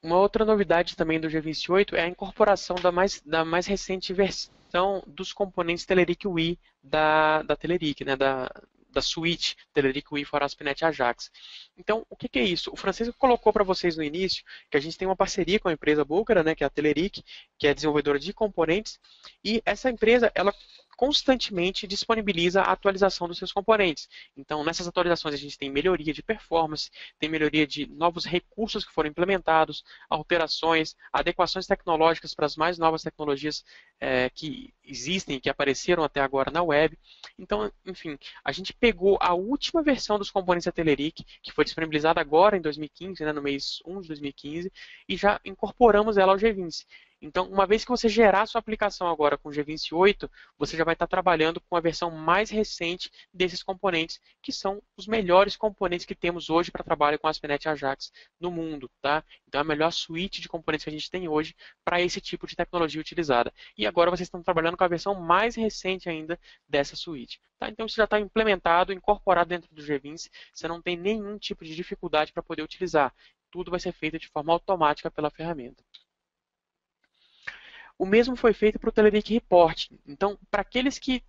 Uma outra novidade também do G28 é a incorporação da mais recente versão dos componentes Telerik UI da Telerik, né, da suíte Telerik UI for ASP.NET Ajax. Então, o que é isso? O Francisco colocou para vocês no início que a gente tem uma parceria com a empresa búlgara, né, que é a Telerik, que é desenvolvedora de componentes, e essa empresa, ela constantemente disponibiliza a atualização dos seus componentes. Então, nessas atualizações a gente tem melhoria de performance, tem melhoria de novos recursos que foram implementados, alterações, adequações tecnológicas para as mais novas tecnologias que existem, que apareceram até agora na web. Então, enfim, a gente pegou a última versão dos componentes da Telerik, que foi disponibilizada agora em 2015, né, no mês 1 de 2015, e já incorporamos ela ao G20. Então, uma vez que você gerar sua aplicação agora com o G28, você já vai estar trabalhando com a versão mais recente desses componentes, que são os melhores componentes que temos hoje para trabalho com ASP.NET Ajax no mundo. Tá? Então, é a melhor suíte de componentes que a gente tem hoje para esse tipo de tecnologia utilizada. E agora vocês estão trabalhando com a versão mais recente ainda dessa suíte. Tá? Então, isso já está implementado, incorporado dentro do G20, você não tem nenhum tipo de dificuldade para poder utilizar. Tudo vai ser feito de forma automática pela ferramenta. O mesmo foi feito para o Telerik Reporting. Então, para aqueles que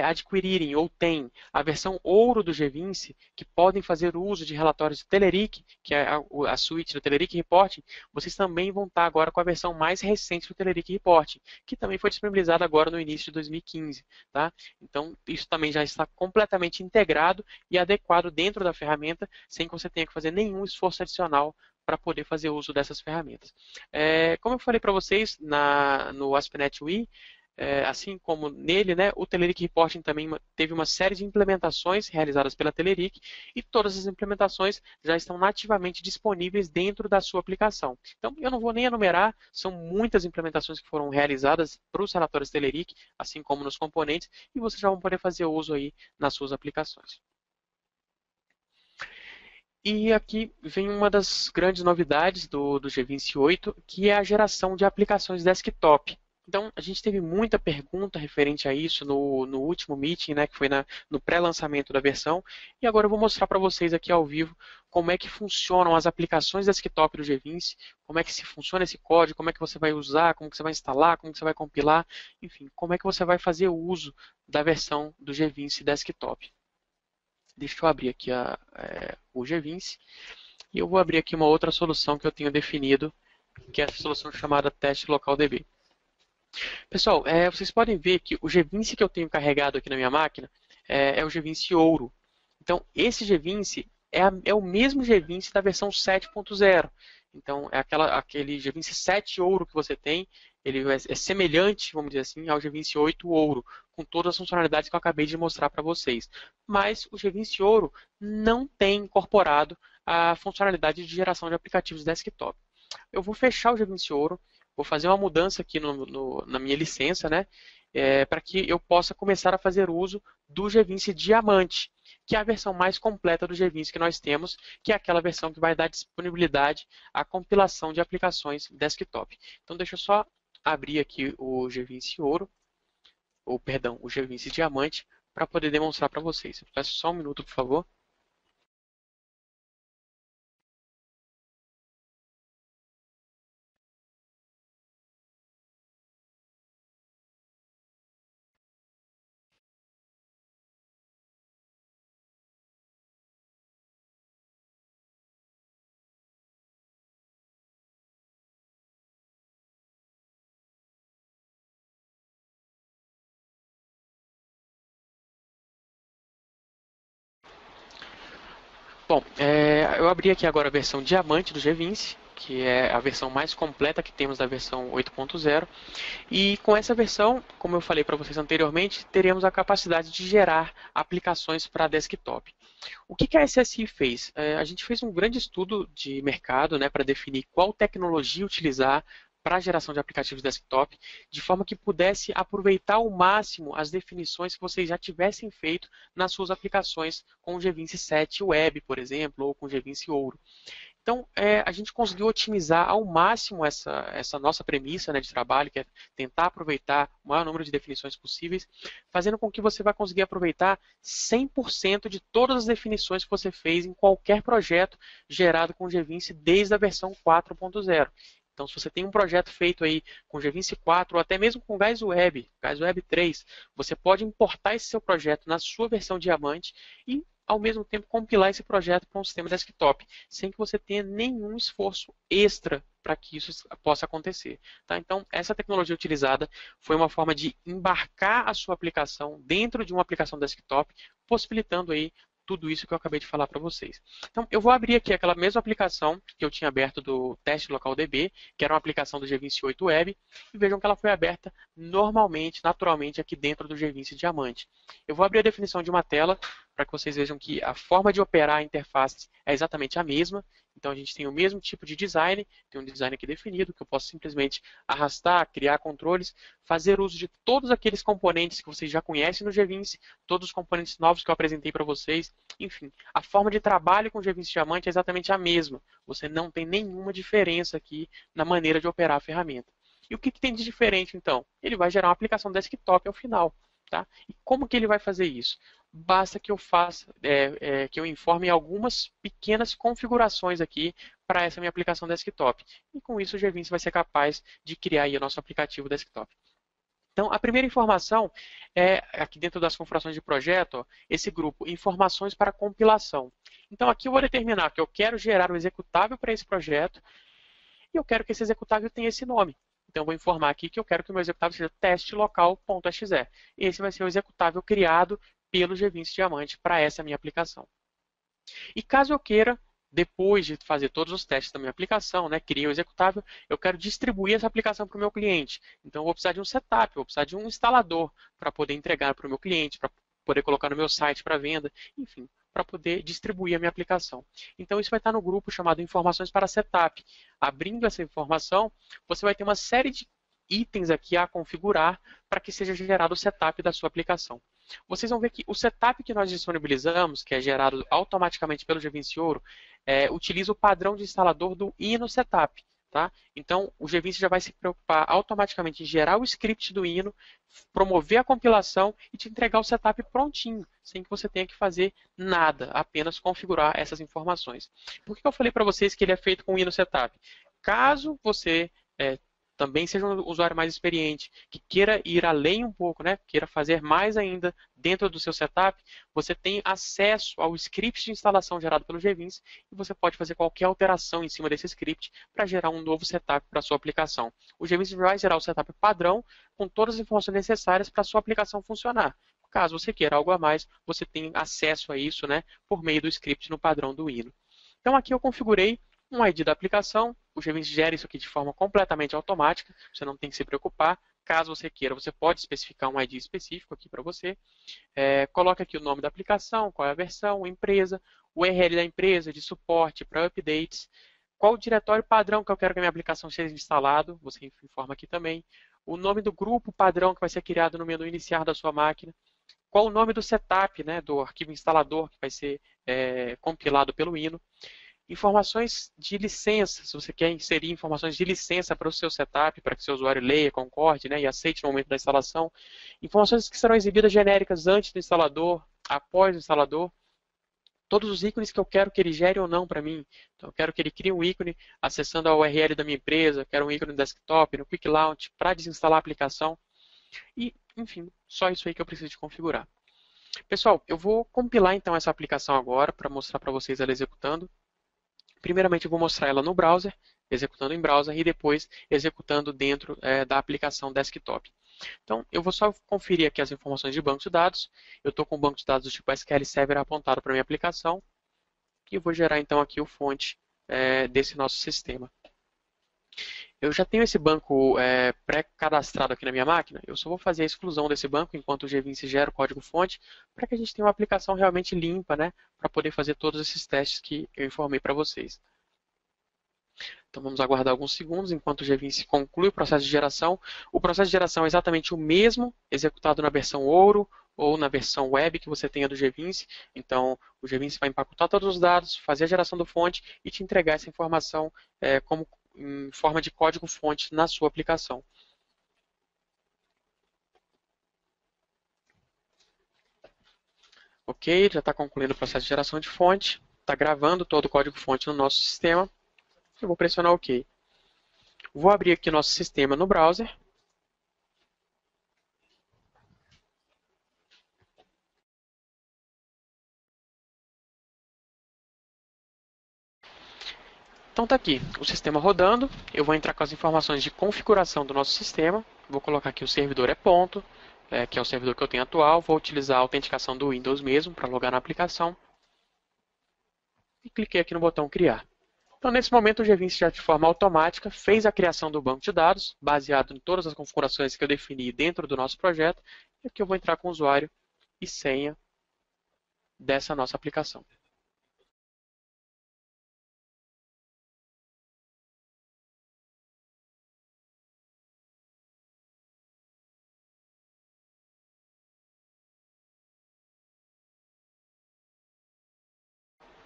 adquirirem ou têm a versão ouro do G20, que podem fazer uso de relatórios de Telerik, que é a suíte do Telerik Reporting, vocês também vão estar agora com a versão mais recente do Telerik Reporting, que também foi disponibilizada agora no início de 2015. Tá? Então, isso também já está completamente integrado e adequado dentro da ferramenta, sem que você tenha que fazer nenhum esforço adicional para poder fazer uso dessas ferramentas. Como eu falei para vocês no ASP.NET UI, assim como nele, né, o Telerik Reporting também teve uma série de implementações realizadas pela Telerik e todas as implementações já estão nativamente disponíveis dentro da sua aplicação. Então, eu não vou nem enumerar, são muitas implementações que foram realizadas para os relatórios Telerik, assim como nos componentes, e vocês já vão poder fazer uso aí nas suas aplicações. E aqui vem uma das grandes novidades do G28, que é a geração de aplicações desktop. Então, a gente teve muita pergunta referente a isso no último meeting, né, que foi no pré-lançamento da versão. E agora eu vou mostrar para vocês aqui ao vivo como é que funcionam as aplicações desktop do G20, como é que se funciona esse código, como é que você vai usar, como que você vai instalar, como que você vai compilar, enfim, como é que você vai fazer o uso da versão do G20 desktop. Deixa eu abrir aqui o G20 e eu vou abrir aqui uma outra solução que eu tenho definido, que é a solução chamada Teste Local DB. Pessoal, vocês podem ver que o G20 que eu tenho carregado aqui na minha máquina é o G20 Ouro. Então, esse G20 é o mesmo G20 da versão 7.0. Então, é aquele G20 7 Ouro que você tem, ele é semelhante, vamos dizer assim, ao G20 8 Ouro, com todas as funcionalidades que eu acabei de mostrar para vocês. Mas o G20 Ouro não tem incorporado a funcionalidade de geração de aplicativos desktop. Eu vou fechar o G20 Ouro, vou fazer uma mudança aqui na minha licença, né, para que eu possa começar a fazer uso do G20 Diamante, que é a versão mais completa do G20 que nós temos, que é aquela versão que vai dar disponibilidade à compilação de aplicações desktop. Então, deixa eu só abrir aqui o G20 Ouro, o G20 Diamante, para poder demonstrar para vocês. Eu peço só um minuto, por favor. Bom, eu abri aqui agora a versão Diamante do G20, que é a versão mais completa que temos da versão 8.0. E com essa versão, como eu falei para vocês anteriormente, teremos a capacidade de gerar aplicações para desktop. O que a SSI fez? A gente fez um grande estudo de mercado, né, para definir qual tecnologia utilizar para a geração de aplicativos desktop, de forma que pudesse aproveitar ao máximo as definições que vocês já tivessem feito nas suas aplicações com o G20 7 Web, por exemplo, ou com o G20 Ouro. Então, a gente conseguiu otimizar ao máximo essa nossa premissa, né, de trabalho, que é tentar aproveitar o maior número de definições possíveis, fazendo com que você vai conseguir aproveitar 100% de todas as definições que você fez em qualquer projeto gerado com GVince desde a versão 4.0. Então, se você tem um projeto feito aí com GVince 4 ou até mesmo com GuysWeb 3, você pode importar esse seu projeto na sua versão diamante e ao mesmo tempo compilar esse projeto para um sistema desktop, sem que você tenha nenhum esforço extra para que isso possa acontecer. Tá? Então, essa tecnologia utilizada foi uma forma de embarcar a sua aplicação dentro de uma aplicação desktop, possibilitando aí tudo isso que eu acabei de falar para vocês. Então, eu vou abrir aqui aquela mesma aplicação que eu tinha aberto do teste local DB, que era uma aplicação do GVince 8 Web, e vejam que ela foi aberta normalmente, naturalmente, aqui dentro do GVince Diamante. Eu vou abrir a definição de uma tela para que vocês vejam que a forma de operar a interface é exatamente a mesma. Então, a gente tem o mesmo tipo de design, tem um design aqui definido, que eu posso simplesmente arrastar, criar controles, fazer uso de todos aqueles componentes que vocês já conhecem no GVince, todos os componentes novos que eu apresentei para vocês. Enfim, a forma de trabalho com o GVince Diamante é exatamente a mesma. Você não tem nenhuma diferença aqui na maneira de operar a ferramenta. E o que tem de diferente, então? Ele vai gerar uma aplicação desktop ao final. Tá? E como que ele vai fazer isso? Basta que eu faça, que eu informe algumas pequenas configurações aqui para essa minha aplicação desktop. E com isso o GVince vai ser capaz de criar aí o nosso aplicativo desktop. Então, a primeira informação é, aqui dentro das configurações de projeto, ó, esse grupo, informações para compilação. Então, aqui eu vou determinar que eu quero gerar um executável para esse projeto e eu quero que esse executável tenha esse nome. Então, eu vou informar aqui que eu quero que o meu executável seja testelocal.exe. Esse vai ser o executável criado pelo GVince Diamante para essa minha aplicação. E caso eu queira, depois de fazer todos os testes da minha aplicação, né, criei o executável, eu quero distribuir essa aplicação para o meu cliente. Então, eu vou precisar de um setup, vou precisar de um instalador para poder entregar para o meu cliente, para poder colocar no meu site para venda, enfim, para poder distribuir a minha aplicação. Então, isso vai estar no grupo chamado Informações para Setup. Abrindo essa informação, você vai ter uma série de itens aqui a configurar para que seja gerado o setup da sua aplicação. Vocês vão ver que o setup que nós disponibilizamos, que é gerado automaticamente pelo GVince Ouro, utiliza o padrão de instalador do Ino Setup. Tá? Então, o GVince já vai se preocupar automaticamente em gerar o script do Ino, promover a compilação e te entregar o setup prontinho, sem que você tenha que fazer nada, apenas configurar essas informações. Por que eu falei para vocês que ele é feito com o Ino Setup? Caso você também seja um usuário mais experiente, que queira ir além um pouco, né? Queira fazer mais ainda dentro do seu setup, você tem acesso ao script de instalação gerado pelo GVince e você pode fazer qualquer alteração em cima desse script para gerar um novo setup para a sua aplicação. O GVince vai gerar o setup padrão com todas as informações necessárias para a sua aplicação funcionar. Caso você queira algo a mais, você tem acesso a isso, né, por meio do script no padrão do Ino. Então aqui eu configurei um ID da aplicação, o GVince gera isso aqui de forma completamente automática, você não tem que se preocupar. Caso você queira, você pode especificar um ID específico aqui para você. Coloca aqui o nome da aplicação, qual é a versão, empresa, o URL da empresa, de suporte para updates, qual o diretório padrão que eu quero que a minha aplicação seja instalado, você informa aqui também, o nome do grupo padrão que vai ser criado no menu iniciar da sua máquina, qual o nome do setup, né, do arquivo instalador que vai ser compilado pelo Ino, informações de licença, se você quer inserir informações de licença para o seu setup, para que seu usuário leia, concorde, né, e aceite no momento da instalação. Informações que serão exibidas genéricas antes do instalador, após o instalador. Todos os ícones que eu quero que ele gere ou não para mim. Então, eu quero que ele crie um ícone acessando a URL da minha empresa, quero um ícone no desktop, no Quick Launch, para desinstalar a aplicação. E, enfim, só isso aí que eu preciso de configurar. Pessoal, eu vou compilar então essa aplicação agora, para mostrar para vocês ela executando. Primeiramente, eu vou mostrar ela no browser, executando em browser, e depois executando dentro da aplicação desktop. Então, eu vou só conferir aqui as informações de banco de dados. Eu estou com o banco de dados do tipo SQL Server apontado para a minha aplicação. E eu vou gerar, então, aqui o fonte desse nosso sistema. Eu já tenho esse banco pré-cadastrado aqui na minha máquina. Eu só vou fazer a exclusão desse banco enquanto o GVince gera o código-fonte, para que a gente tenha uma aplicação realmente limpa, né, para poder fazer todos esses testes que eu informei para vocês. Então vamos aguardar alguns segundos enquanto o GVince conclui o processo de geração. O processo de geração é exatamente o mesmo executado na versão Ouro ou na versão web que você tenha do GVince. Então, o GVince vai empacotar todos os dados, fazer a geração do fonte e te entregar essa informação como em forma de código-fonte na sua aplicação. Ok, já está concluindo o processo de geração de fonte, está gravando todo o código-fonte no nosso sistema. Eu vou pressionar OK. Vou abrir aqui nosso sistema no browser. Então está aqui o sistema rodando. Eu vou entrar com as informações de configuração do nosso sistema. Vou colocar aqui o servidor ponto, que é o servidor que eu tenho atual. Vou utilizar a autenticação do Windows mesmo para logar na aplicação. E cliquei aqui no botão criar. Então, nesse momento, o GVince já de forma automática fez a criação do banco de dados, baseado em todas as configurações que eu defini dentro do nosso projeto. E aqui eu vou entrar com o usuário e senha dessa nossa aplicação.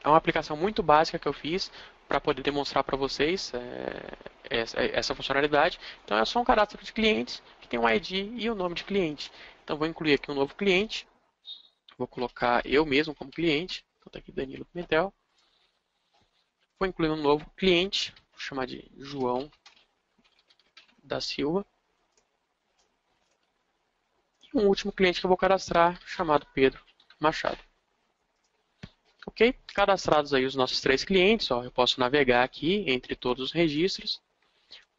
É uma aplicação muito básica que eu fiz para poder demonstrar para vocês essa funcionalidade. Então, é só um cadastro de clientes que tem um ID e o nome de cliente. Então, vou incluir aqui um novo cliente. Vou colocar eu mesmo como cliente. Então, está aqui Danilo Pimentel. Vou incluir um novo cliente. Vou chamar de João da Silva. E um último cliente que eu vou cadastrar, chamado Pedro Machado. Ok? Cadastrados aí os nossos 3 clientes, eu posso navegar aqui entre todos os registros.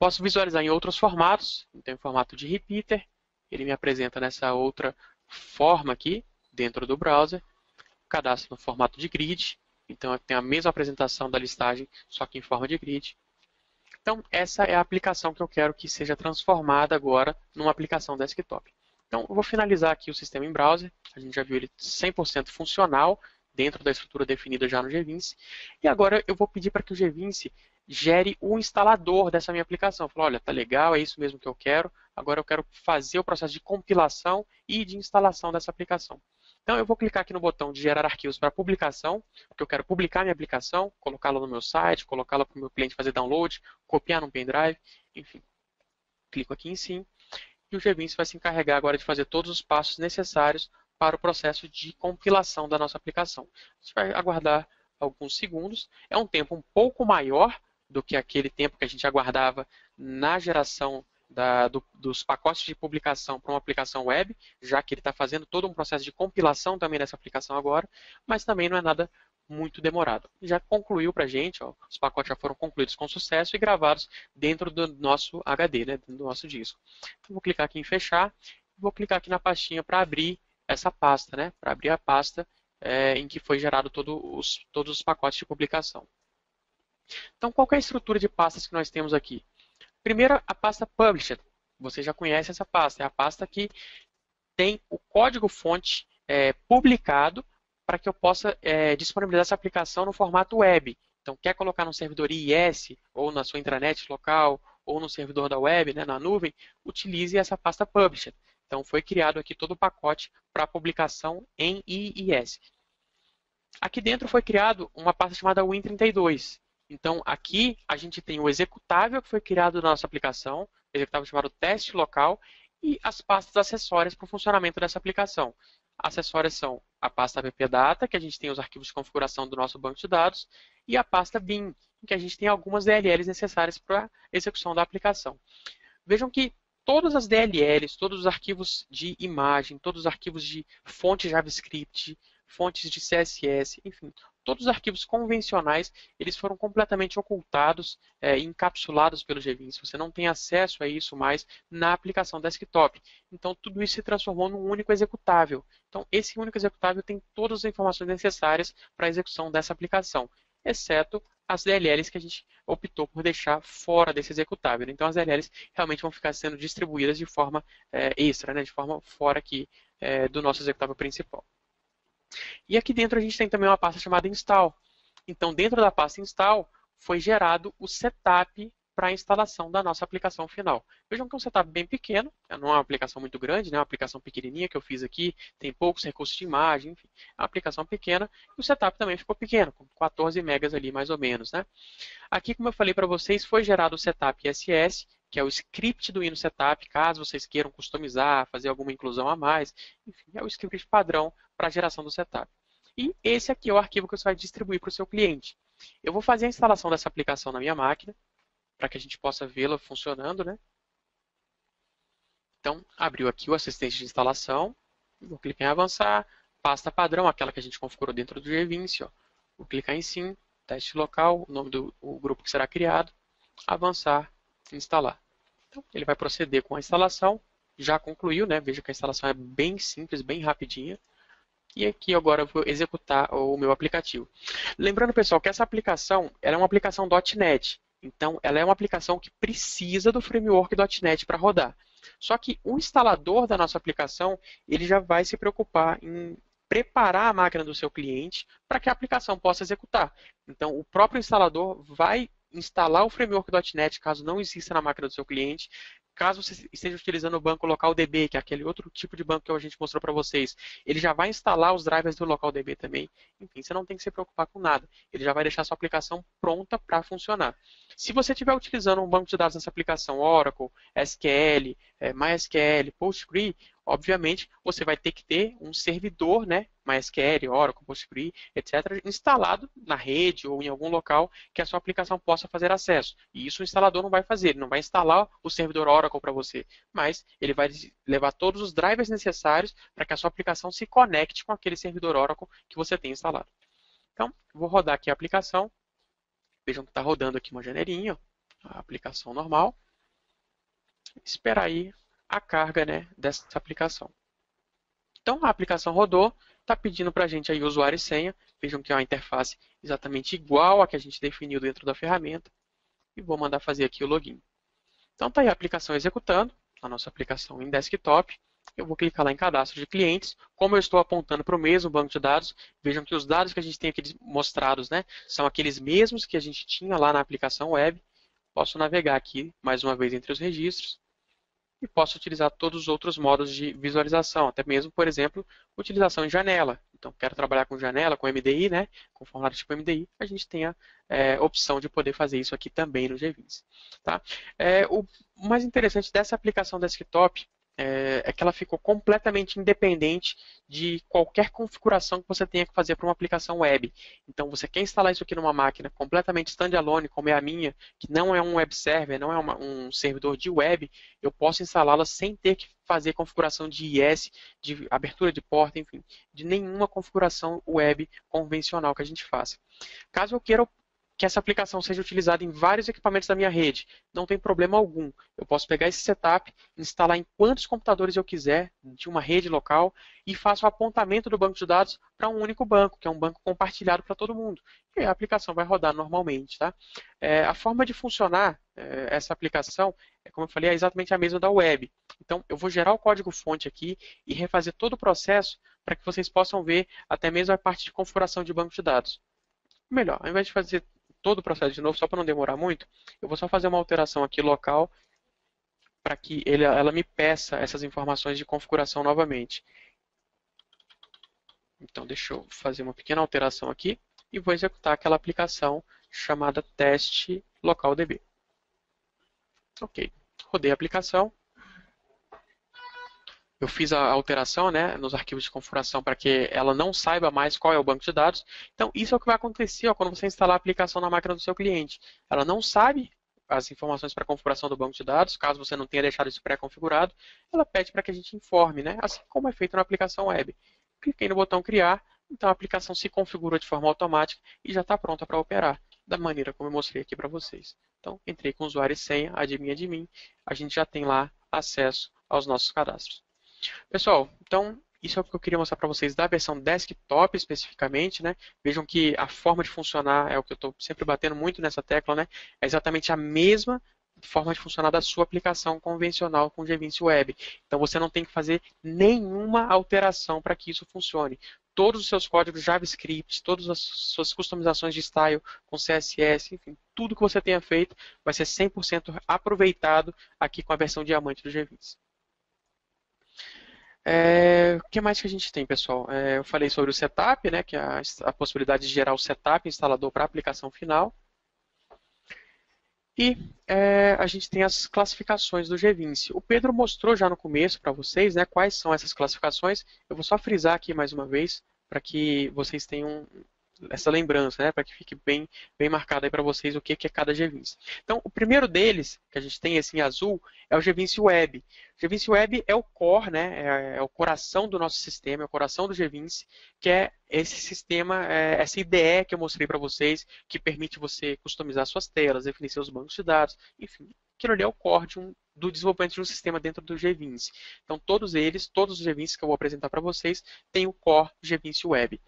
Posso visualizar em outros formatos. Então, em formato de repeater, ele me apresenta nessa outra forma aqui, dentro do browser. Cadastro no formato de grid. Então, eu tenho a mesma apresentação da listagem, só que em forma de grid. Então, essa é a aplicação que eu quero que seja transformada agora numa aplicação desktop. Então, eu vou finalizar aqui o sistema em browser. A gente já viu ele 100% funcional, dentro da estrutura definida já no GVince. E agora eu vou pedir para que o GVince gere o instalador dessa minha aplicação. Falo, olha, tá legal, é isso mesmo que eu quero. Agora eu quero fazer o processo de compilação e de instalação dessa aplicação. Então eu vou clicar aqui no botão de gerar arquivos para publicação, porque eu quero publicar minha aplicação, colocá-la no meu site, colocá-la para o meu cliente fazer download, copiar num pendrive, enfim. Clico aqui em sim. E o GVince vai se encarregar agora de fazer todos os passos necessários para o processo de compilação da nossa aplicação. A gente vai aguardar alguns segundos. É um tempo um pouco maior do que aquele tempo que a gente aguardava na geração dos pacotes de publicação para uma aplicação web, já que ele está fazendo todo um processo de compilação também dessa aplicação agora, mas também não é nada muito demorado. Já concluiu para a gente, os pacotes já foram concluídos com sucesso e gravados dentro do nosso HD, dentro do nosso disco. Então, vou clicar aqui em fechar, vou clicar aqui na pastinha para abrir essa pasta, para abrir a pasta em que foi gerado todos os pacotes de publicação. Então, qual é a estrutura de pastas que nós temos aqui? Primeiro, a pasta Published. Você já conhece essa pasta. É a pasta que tem o código-fonte publicado para que eu possa disponibilizar essa aplicação no formato web. Então, quer colocar no servidor IIS, ou na sua intranet local, ou no servidor da web, na nuvem, utilize essa pasta Published. Então, foi criado aqui todo o pacote para publicação em IIS. Aqui dentro foi criado uma pasta chamada Win32. Então, aqui a gente tem o executável que foi criado na nossa aplicação, executável chamado teste local, e as pastas acessórias para o funcionamento dessa aplicação. Acessórias são a pasta appdata, que a gente tem os arquivos de configuração do nosso banco de dados, e a pasta bin, em que a gente tem algumas DLLs necessárias para a execução da aplicação. Vejam que todas as DLLs, todos os arquivos de imagem, todos os arquivos de fonte JavaScript, fontes de CSS, enfim, todos os arquivos convencionais, eles foram completamente ocultados e encapsulados pelo GVince. Você não tem acesso a isso mais na aplicação desktop. Então, tudo isso se transformou num único executável. Então, esse único executável tem todas as informações necessárias para a execução dessa aplicação, exceto as DLLs que a gente optou por deixar fora desse executável. Então, as DLLs realmente vão ficar sendo distribuídas de forma extra, de forma fora aqui do nosso executável principal. E aqui dentro a gente tem também uma pasta chamada install. Então, dentro da pasta install, foi gerado o setup para a instalação da nossa aplicação final. Vejam que é um setup bem pequeno, não é uma aplicação muito grande, né? É uma aplicação pequenininha que eu fiz aqui, tem poucos recursos de imagem, enfim, é uma aplicação pequena. E o setup também ficou pequeno, com 14 megas ali mais ou menos, né? Aqui, como eu falei para vocês, foi gerado o setup SS, que é o script do Hino Setup, caso vocês queiram customizar, fazer alguma inclusão a mais, enfim, é o script padrão para a geração do setup. E esse aqui é o arquivo que você vai distribuir para o seu cliente. Eu vou fazer a instalação dessa aplicação na minha máquina, para que a gente possa vê-la funcionando, né? Então, abriu aqui o assistente de instalação, vou clicar em avançar, pasta padrão, aquela que a gente configurou dentro do G20, ó. Vou clicar em sim, teste local, o nome do grupo que será criado, avançar, instalar. Então, ele vai proceder com a instalação, já concluiu, né? Veja que a instalação é bem simples, bem rapidinha. E aqui agora eu vou executar o meu aplicativo. Lembrando, pessoal, que essa aplicação ela é uma aplicação .NET. Então, ela é uma aplicação que precisa do framework .NET para rodar. Só que o instalador da nossa aplicação, ele já vai se preocupar em preparar a máquina do seu cliente para que a aplicação possa executar. Então, o próprio instalador vai instalar o framework .NET, caso não exista na máquina do seu cliente. Caso você esteja utilizando o banco LocalDB, que é aquele outro tipo de banco que a gente mostrou para vocês, ele já vai instalar os drivers do LocalDB também. Enfim, você não tem que se preocupar com nada. Ele já vai deixar a sua aplicação pronta para funcionar. Se você estiver utilizando um banco de dados nessa aplicação, Oracle, SQL, MySQL, Postgre, obviamente você vai ter que ter um servidor, né, MySQL, Oracle, Postgre, etc., instalado na rede ou em algum local que a sua aplicação possa fazer acesso. E isso o instalador não vai fazer, ele não vai instalar o servidor Oracle para você, mas ele vai levar todos os drivers necessários para que a sua aplicação se conecte com aquele servidor Oracle que você tem instalado. Então, vou rodar aqui a aplicação. Vejam que está rodando aqui uma janelinha, a aplicação normal. Esperar aí a carga, né, dessa aplicação. Então, a aplicação rodou, está pedindo para a gente aí usuário e senha. Vejam que é uma interface exatamente igual a que a gente definiu dentro da ferramenta. E vou mandar fazer aqui o login. Então, está aí a aplicação executando, a nossa aplicação em desktop. Eu vou clicar lá em cadastro de clientes. Como eu estou apontando para o mesmo banco de dados, vejam que os dados que a gente tem aqui mostrados, né, são aqueles mesmos que a gente tinha lá na aplicação web. Posso navegar aqui mais uma vez entre os registros. E posso utilizar todos os outros modos de visualização, até mesmo, por exemplo, utilização em janela. Então, quero trabalhar com janela, com MDI, né? Com formulário tipo MDI, a gente tem a opção de poder fazer isso aqui também no G20. Tá? O mais interessante dessa aplicação desktop é que ela ficou completamente independente de qualquer configuração que você tenha que fazer para uma aplicação web. Então, você quer instalar isso aqui numa máquina completamente standalone, como é a minha, que não é um web server, não é um servidor de web, eu posso instalá-la sem ter que fazer configuração de IS, de abertura de porta, enfim, de nenhuma configuração web convencional que a gente faça. Caso eu queira que essa aplicação seja utilizada em vários equipamentos da minha rede, não tem problema algum. Eu posso pegar esse setup, instalar em quantos computadores eu quiser, de uma rede local, e faço o apontamento do banco de dados para um único banco, que é um banco compartilhado para todo mundo. E a aplicação vai rodar normalmente. Tá? A forma de funcionar essa aplicação, como eu falei, é exatamente a mesma da web. Então, eu vou gerar o código-fonte aqui e refazer todo o processo para que vocês possam ver até mesmo a parte de configuração de banco de dados. Melhor, ao invés de fazer todo o processo de novo, só para não demorar muito, eu vou só fazer uma alteração aqui local para que ela me peça essas informações de configuração novamente. Então, deixa eu fazer uma pequena alteração aqui e vou executar aquela aplicação chamada teste localdb. Ok, rodei a aplicação. Eu fiz a alteração, né, nos arquivos de configuração para que ela não saiba mais qual é o banco de dados. Então, isso é o que vai acontecer quando você instalar a aplicação na máquina do seu cliente. Ela não sabe as informações para a configuração do banco de dados, caso você não tenha deixado isso pré-configurado, ela pede para que a gente informe, né, assim como é feito na aplicação web. Cliquei no botão criar, então a aplicação se configura de forma automática e já está pronta para operar, da maneira como eu mostrei aqui para vocês. Então, entrei com usuário e senha, admin, a gente já tem lá acesso aos nossos cadastros. Pessoal, então isso é o que eu queria mostrar para vocês da versão desktop especificamente, né? Vejam que a forma de funcionar é o que eu estou sempre batendo muito nessa tecla, né? É exatamente a mesma forma de funcionar da sua aplicação convencional com o G20 Web. Então você não tem que fazer nenhuma alteração para que isso funcione. todos os seus códigos JavaScript, todas as suas customizações de style com CSS, enfim, tudo que você tenha feito vai ser 100% aproveitado aqui com a versão diamante do GVince. O que mais que a gente tem, pessoal? Eu falei sobre o setup, né, que é a possibilidade de gerar o setup instalador para a aplicação final. E a gente tem as classificações do GVince. O Pedro mostrou já no começo para vocês, né, quais são essas classificações. Eu vou só frisar aqui mais uma vez para que vocês tenham essa lembrança, né, para que fique bem marcado aí para vocês o que é cada GVince. Então, o primeiro deles, que a gente tem esse em azul, é o GVince Web. O GVince Web é o core, né, é o coração do nosso sistema, é o coração do GVince, que é esse sistema, essa IDE que eu mostrei para vocês, que permite você customizar suas telas, definir seus bancos de dados, enfim, aquilo ali é o core do desenvolvimento de um sistema dentro do GVince. Então, todos os GVinces que eu vou apresentar para vocês, têm o core GVince Web.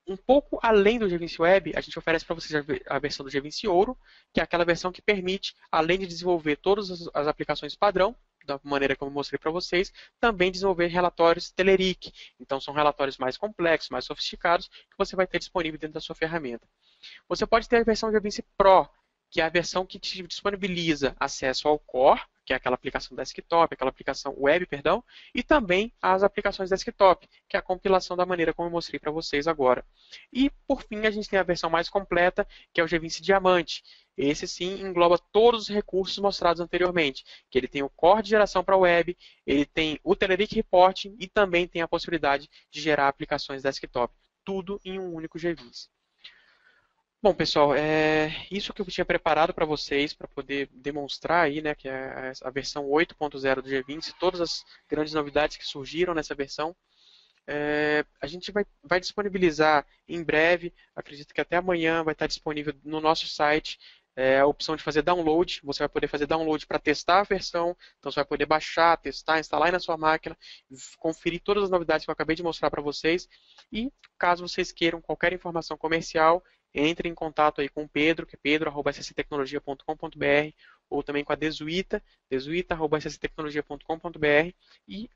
Um pouco além do GVince Web, a gente oferece para vocês a versão do GVince Ouro, que é aquela versão que permite, além de desenvolver todas as aplicações padrão, da maneira como eu mostrei para vocês, também desenvolver relatórios Telerik. Então, são relatórios mais complexos, mais sofisticados, que você vai ter disponível dentro da sua ferramenta. Você pode ter a versão GVince Pro, que é a versão que te disponibiliza acesso ao Core, que é aquela aplicação desktop, aquela aplicação web, perdão, e também as aplicações desktop, que é a compilação da maneira como eu mostrei para vocês agora. E, por fim, a gente tem a versão mais completa, que é o GVince Diamante. Esse, sim, engloba todos os recursos mostrados anteriormente, que ele tem o core de geração para a web, ele tem o Telerik Reporting e também tem a possibilidade de gerar aplicações desktop. Tudo em um único GVince. Bom, pessoal, isso que eu tinha preparado para vocês, para poder demonstrar aí, né, que é a versão 8.0 do GVince, todas as grandes novidades que surgiram nessa versão. A gente vai disponibilizar em breve, acredito que até amanhã vai estar disponível no nosso site a opção de fazer download. Você vai poder fazer download para testar a versão, então você vai poder baixar, testar, instalar aí na sua máquina, conferir todas as novidades que eu acabei de mostrar para vocês. E caso vocês queiram qualquer informação comercial, entre em contato aí com o Pedro, que é pedro@sstecnologia.com.br, ou também com a Desuita, desuita@sstecnologia.com.br, e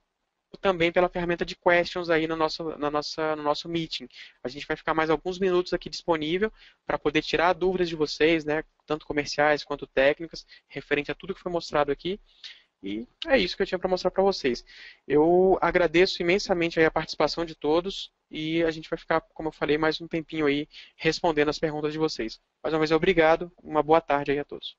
também pela ferramenta de questions aí no nosso meeting. A gente vai ficar mais alguns minutos aqui disponível para poder tirar dúvidas de vocês, né, tanto comerciais quanto técnicas, referente a tudo que foi mostrado aqui. E é isso que eu tinha para mostrar para vocês. Eu agradeço imensamente aí a participação de todos e a gente vai ficar, como eu falei, mais um tempinho aí respondendo as perguntas de vocês. Mais uma vez, obrigado. Uma boa tarde aí a todos.